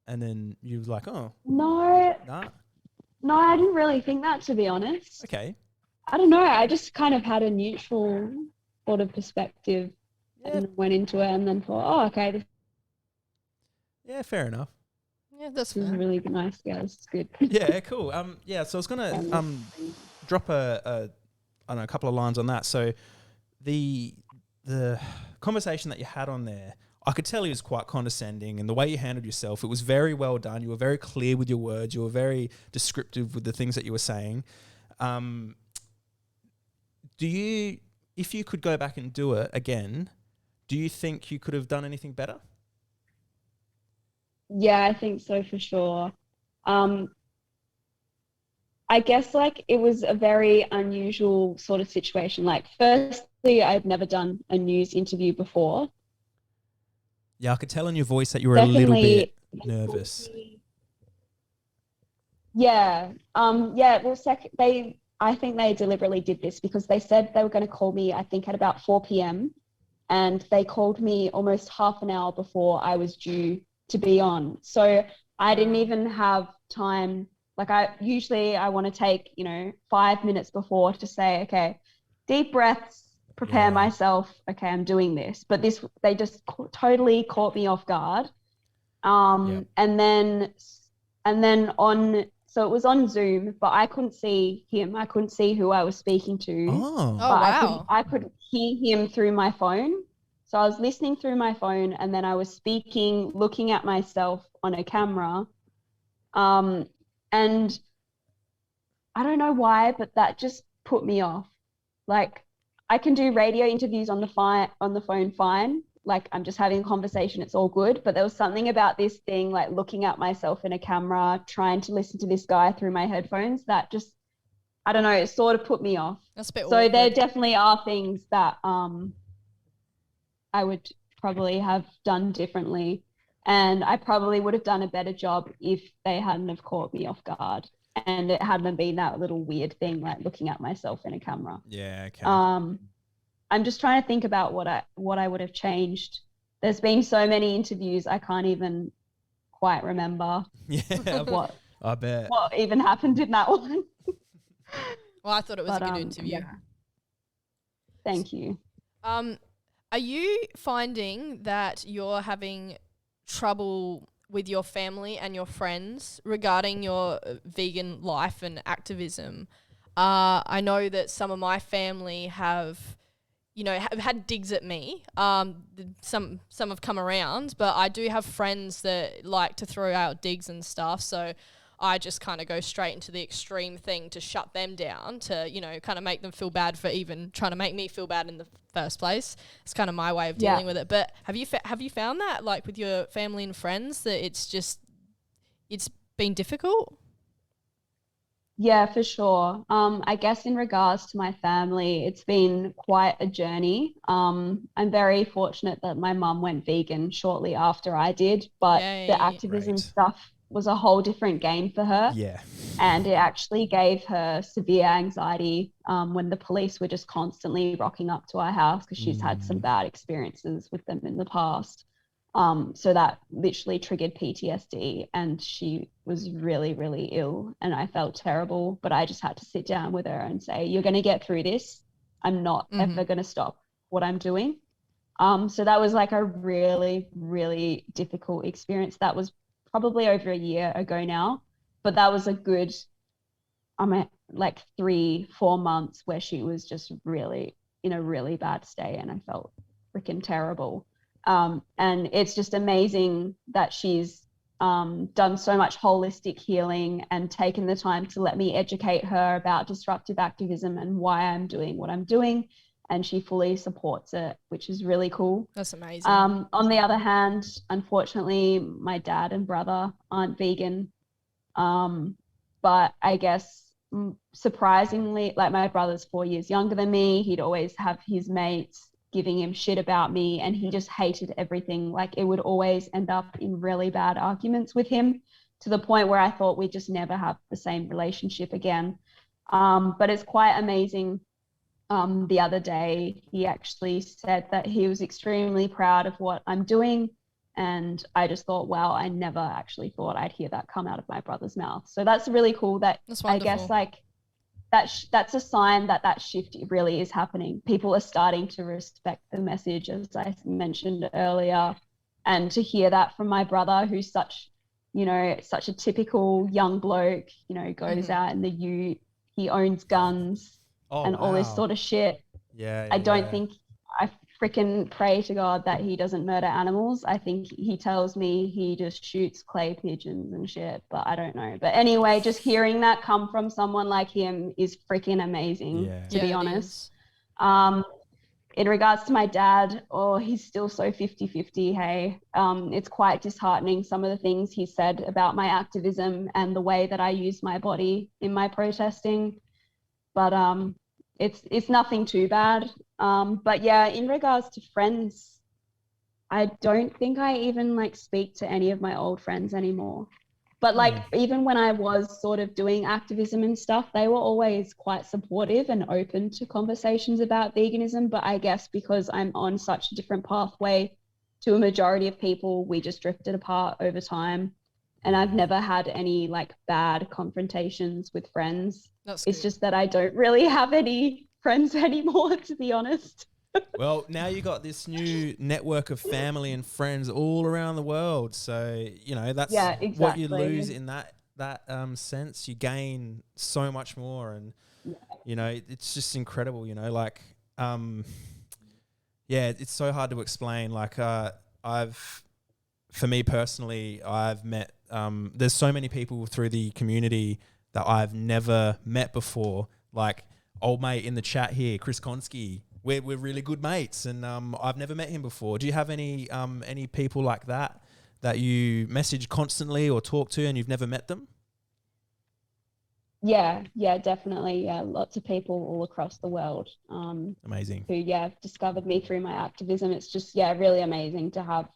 And then you was like, oh. No. Nah. No, I didn't really think that, to be honest. Okay. I don't know. I just kind of had a neutral sort of perspective and went into it and then thought, okay, this Fair enough. Yeah, that's is fair. really nice, guys. It's good. Yeah, cool. So I was gonna drop a couple of lines on that. So the conversation that you had on there, I could tell he was quite condescending, and the way you handled yourself, it was very well done. You were very clear with your words. You were very descriptive with the things that you were saying. If you could go back and do it again, do you think you could have done anything better? Yeah, I think so for sure. I guess like it was a very unusual sort of situation. Like, firstly, I'd never done a news interview before. Yeah, I could tell in your voice that you were a little bit nervous. Yeah. Well, they I think they deliberately did this because they said they were going to call me, I think, at about 4 p.m. And they called me almost half an hour before I was due to be on. So I didn't even have time. Like I want to take, 5 minutes before to say, okay, deep breaths, prepare myself. Okay, I'm doing this. But they just totally caught me off guard. And then so it was on Zoom, but I couldn't see him. I couldn't see who I was speaking to. Oh, wow. I could hear him through my phone. So I was listening through my phone, and then I was speaking, looking at myself on a camera. And I don't know why, but that just put me off. Like, I can do radio interviews on the phone fine. Like, I'm just having a conversation, it's all good. But there was something about this thing, like looking at myself in a camera, trying to listen to this guy through my headphones, that just, I don't know, it sort of put me off. That's a bit So awkward. there definitely are things that I would probably have done differently. And I probably would have done a better job if they hadn't have caught me off guard. And it hadn't been that little weird thing, like looking at myself in a camera. Yeah, okay. I'm just trying to think about what I would have changed. There's been so many interviews, I can't even quite remember I bet. what even happened in that one. Well, I thought it was a good interview. Yeah. Thank you. Are you finding that you're having trouble with your family and your friends regarding your vegan life and activism? I know that some of my family have had digs at me. Some have come around, but I do have friends that like to throw out digs and stuff. So I just kind of go straight into the extreme thing to shut them down, to, kind of make them feel bad for even trying to make me feel bad in the first place. It's kind of my way of dealing with it. But have you found that, like, with your family and friends, that it's been difficult? Yeah, for sure. I guess in regards to my family, it's been quite a journey. I'm very fortunate that my mum went vegan shortly after I did, but the activism stuff was a whole different game for her. Yeah. And it actually gave her severe anxiety when the police were just constantly rocking up to our house because she's had some bad experiences with them in the past. So that literally triggered PTSD, and she was really, really ill, and I felt terrible, but I just had to sit down with her and say, you're going to get through this. I'm not ever going to stop what I'm doing. So that was like a really, really difficult experience. That was probably over a year ago now, but that was a good, like 3-4 months where she was just really in a really bad state, and I felt freaking terrible. And it's just amazing that she's done so much holistic healing and taken the time to let me educate her about disruptive activism and why I'm doing what I'm doing. And she fully supports it, which is really cool. That's amazing. On the other hand, unfortunately, my dad and brother aren't vegan. But I guess surprisingly, like, my brother's 4 years younger than me. He'd always have his mates giving him shit about me, and he just hated everything. Like, it would always end up in really bad arguments with him, to the point where I thought we'd just never have the same relationship again. But it's quite amazing. The other day, he actually said that he was extremely proud of what I'm doing. And I just thought, wow, I never actually thought I'd hear that come out of my brother's mouth. So that's really cool. That's I guess, like, that's a sign that shift really is happening. People are starting to respect the message, as I mentioned earlier. And to hear that from my brother, who's such a typical young bloke, goes out in the ute, he owns guns and all this sort of shit. I don't think, I freaking pray to God that he doesn't murder animals. I think he tells me he just shoots clay pigeons and shit, but I don't know. But anyway, just hearing that come from someone like him is freaking amazing, to be honest. In regards to my dad, he's still so 50-50, hey. It's quite disheartening, some of the things he said about my activism and the way that I use my body in my protesting. But it's nothing too bad. But yeah, in regards to friends, I don't think I even speak to any of my old friends anymore. But like, even when I was sort of doing activism and stuff, they were always quite supportive and open to conversations about veganism. But I guess because I'm on such a different pathway to a majority of people, we just drifted apart over time. And I've never had any like bad confrontations with friends. It's just that I don't really have any friends anymore, to be honest. Well, now you got this new network of family and friends all around the world. So, you know, that's what you lose in that sense. You gain so much more. And, you know, it's just incredible, you know, like, it's so hard to explain. Like, for me personally, I've met, there's so many people through the community that I've never met before. Like old mate in the chat here, Chris Konski. We're really good mates, and I've never met him before. Do you have any people like that you message constantly or talk to, and you've never met them? Yeah, definitely. Yeah, lots of people all across the world. Amazing. Who discovered me through my activism. It's just really amazing to have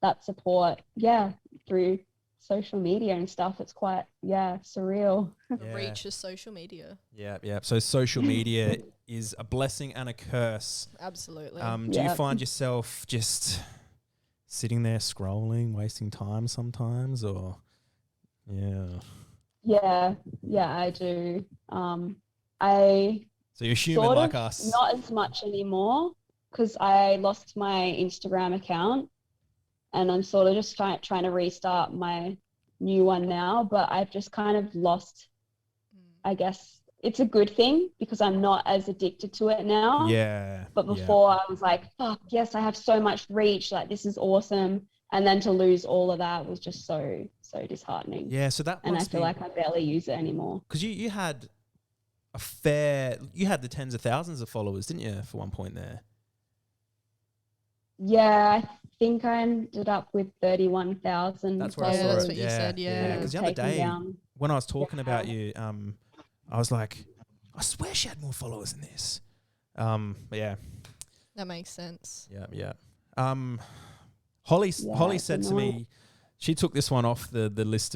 that support. Yeah, through social media and stuff. It's quite surreal. The reach of social media. Yeah. So social media is a blessing and a curse. Absolutely. Do you find yourself just sitting there scrolling, wasting time sometimes, or Yeah, I do. So you're human like us. Not as much anymore, because I lost my Instagram account, and I'm sort of just trying to restart my new one now. But I've just kind of lost. I guess it's a good thing because I'm not as addicted to it now. Yeah. But before I was like, fuck, yes, I have so much reach. Like, this is awesome. And then to lose all of that was just so disheartening. Yeah. So that and I feel like I barely use it anymore. Because you had you had the tens of thousands of followers, didn't you, for one point there? Yeah, I think I ended up with 31,000. That's what I saw. That's what you said. Yeah. Because the other day when I was talking about you, I was like, I swear she had more followers than this. But yeah. That makes sense. Yeah. Holly said to me, she took this one off the list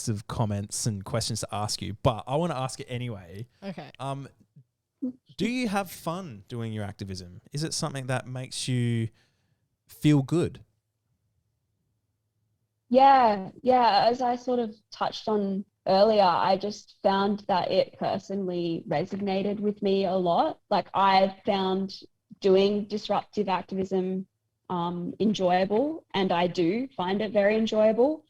of comments and questions to ask you, but I want to ask it anyway. Okay. Do you have fun doing your activism? Is it something that makes you feel good? Yeah. As I sort of touched on earlier, I just found that it personally resonated with me a lot. Like, I found doing disruptive activism enjoyable, and I do find it very enjoyable.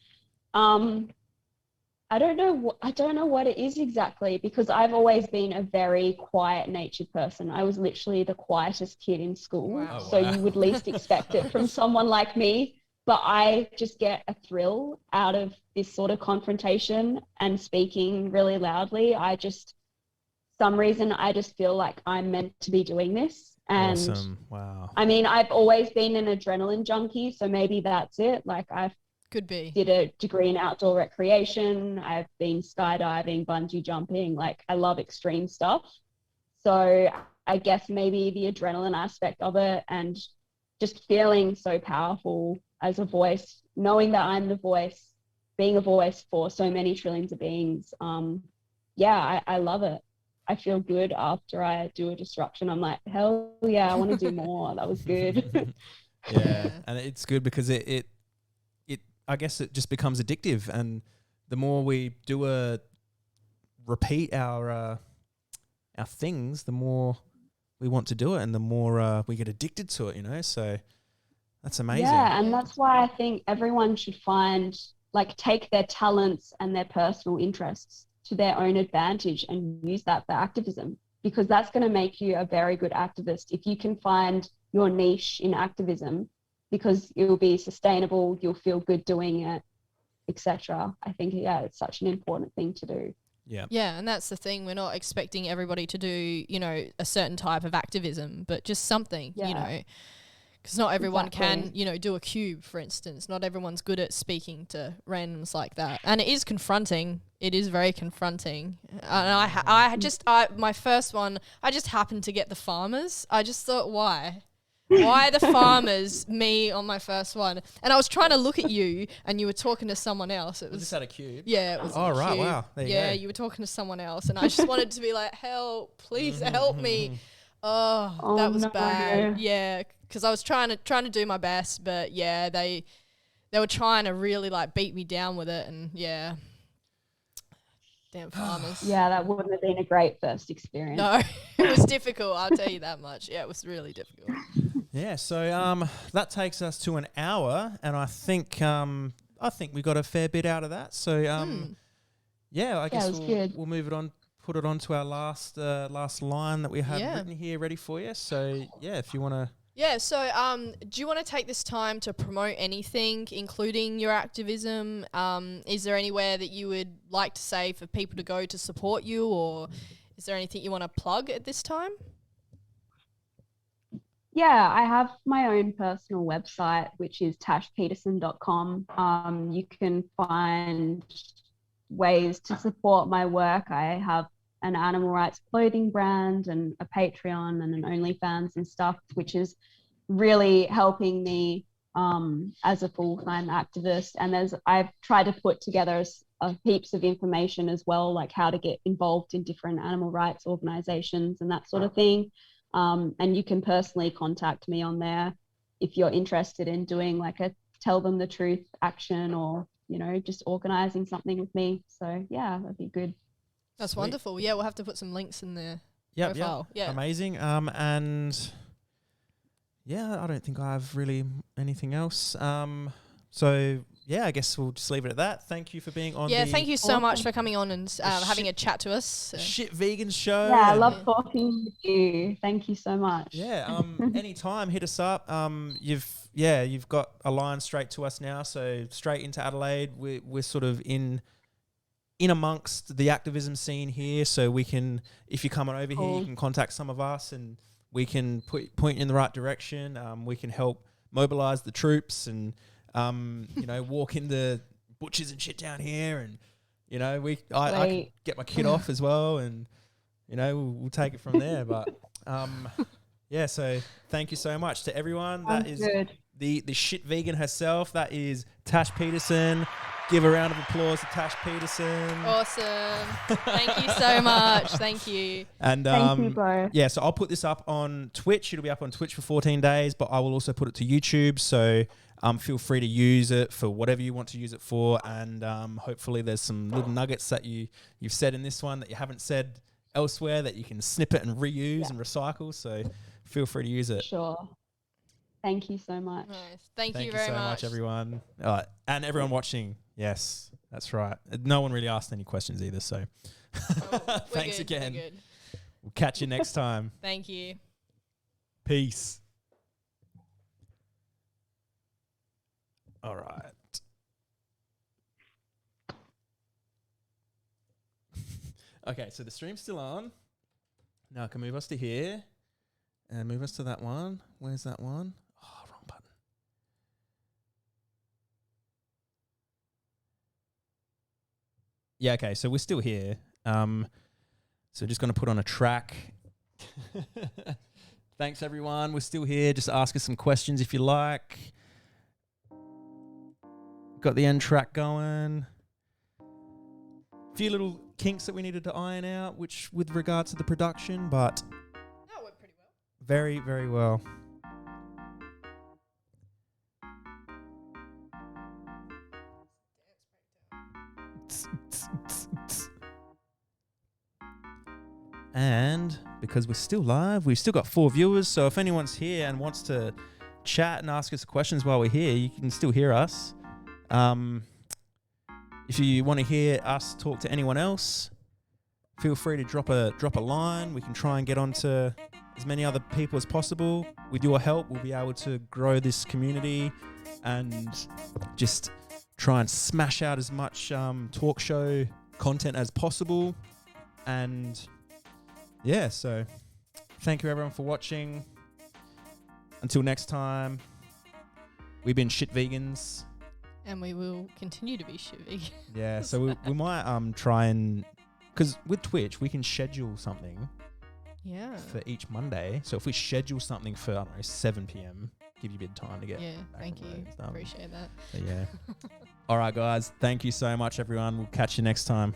I don't know what it is exactly, because I've always been a very quiet natured person. I was literally the quietest kid in school. Wow. So you would least expect it from someone like me. But I just get a thrill out of this sort of confrontation and speaking really loudly. Some reason I just feel like I'm meant to be doing this. And awesome. Wow. I mean, I've always been an adrenaline junkie, so maybe that's it. Like, could be. Did a degree in outdoor recreation. I've been skydiving, bungee jumping. Like, I love extreme stuff. So I guess maybe the adrenaline aspect of it, and just feeling so powerful as a voice, knowing that I'm the voice, being a voice for so many trillions of beings. I love it. I feel good after I do a disruption. I'm like, hell yeah, I want to do more. That was good. Yeah. And it's good because it I guess it just becomes addictive, and the more we repeat our things, the more we want to do it, and the more we get addicted to it, you know. So that's amazing. Yeah, and that's why I think everyone should take their talents and their personal interests to their own advantage and use that for activism, because that's going to make you a very good activist if you can find your niche in activism, because it will be sustainable, you'll feel good doing it, etc. I think, it's such an important thing to do. Yeah. Yeah, and that's the thing. We're not expecting everybody to do, a certain type of activism, but just something, because not everyone can, do a cube, for instance. Not everyone's good at speaking to randoms like that. And it is confronting. It is very confronting. And my first one, I just happened to get the farmers. I just thought, why? Why the farmers, me on my first one? And I was trying to look at you and you were talking to someone else. It was just at a cube. Yeah, it was Oh, a right, cube. wow. There you yeah, go. you were talking to someone else and I just wanted to be like, help, please help me. Oh, that was bad. Yeah, because I was trying to do my best, but yeah, they were trying to really like beat me down with it, and yeah, damn farmers. Yeah, that wouldn't have been a great first experience. No, it was difficult. I'll tell you that much. Yeah, it was really difficult. Yeah, so that takes us to an hour, and I think we got a fair bit out of that. So yeah, I guess we'll move it on. Put it on to our last line that we have written here ready for you. So, yeah, if you want to... Yeah, so do you want to take this time to promote anything, including your activism? Is there anywhere that you would like to say for people to go to support you, or is there anything you want to plug at this time? Yeah, I have my own personal website, which is tashpeterson.com. You can find ways to support my work. I have an animal rights clothing brand and a Patreon and an OnlyFans and stuff, which is really helping me as a full-time activist. And I've tried to put together heaps of information as well, like how to get involved in different animal rights organizations and that sort of thing. And you can personally contact me on there if you're interested in doing like a tell them the truth action, or just organizing something with me. So yeah, that'd be good. That's wonderful. Yeah, we'll have to put some links in the profile. Yeah, amazing. And yeah, I don't think I have really anything else. So yeah, I guess we'll just leave it at that. Thank you for being on. Yeah, thank you so much for coming on and having a chat to us. Shitvegans show. Yeah, I love talking with you. Thank you so much. Yeah, anytime, hit us up. You've got a line straight to us now, so straight into Adelaide. We're sort of in amongst the activism scene here, so we can, if you're coming over here, you can contact some of us and we can point you in the right direction. We can help mobilize the troops and walk in the butchers and shit down here, and I can get my kid off as well, and we'll take it from there. But yeah, so thank you so much to everyone. That is the shit vegan herself. That is Tash Peterson. Give a round of applause to Tash Peterson. Awesome. Thank you so much. Thank you. And thank you, bro. Yeah, so I'll put this up on Twitch. It'll be up on Twitch for 14 days, but I will also put it to YouTube. So feel free to use it for whatever you want to use it for. And hopefully there's some little nuggets that you've said in this one that you haven't said elsewhere that you can snip it and reuse and recycle. So feel free to use it. Sure. Thank you so much. Nice. Thank you very much, everyone. And everyone watching. Yes, that's right. No one really asked any questions either, so thanks again. We'll catch you next time. Thank you. Peace. All right. Okay, so the stream's still on. Now I can move us to here and move us to that one. Where's that one? Oh, wrong button. Yeah, okay, so we're still here. So just going to put on a track. Thanks, everyone. We're still here. Just ask us some questions if you like. Got the end track going. A few little kinks that we needed to iron out, which with regards to the production, but that went pretty well. Very, very well. And because we're still live, we've still got 4 viewers. So if anyone's here and wants to chat and ask us questions while we're here, you can still hear us. If you want to hear us talk to anyone else, feel free to drop a line. We can try and get onto as many other people as possible. With your help, we'll be able to grow this community and just try and smash out as much talk show content as possible. And yeah, so thank you everyone for watching. Until next time, we've been Shitvegans. And we will continue to be Shitvegans. Yeah, so we might try and, because with Twitch we can schedule something Yeah. for each Monday. So if we schedule something for, I don't know, 7 p.m, give you a bit of time to get back thank from you. work and stuff. Appreciate that. But yeah. All right, guys. Thank you so much, everyone. We'll catch you next time.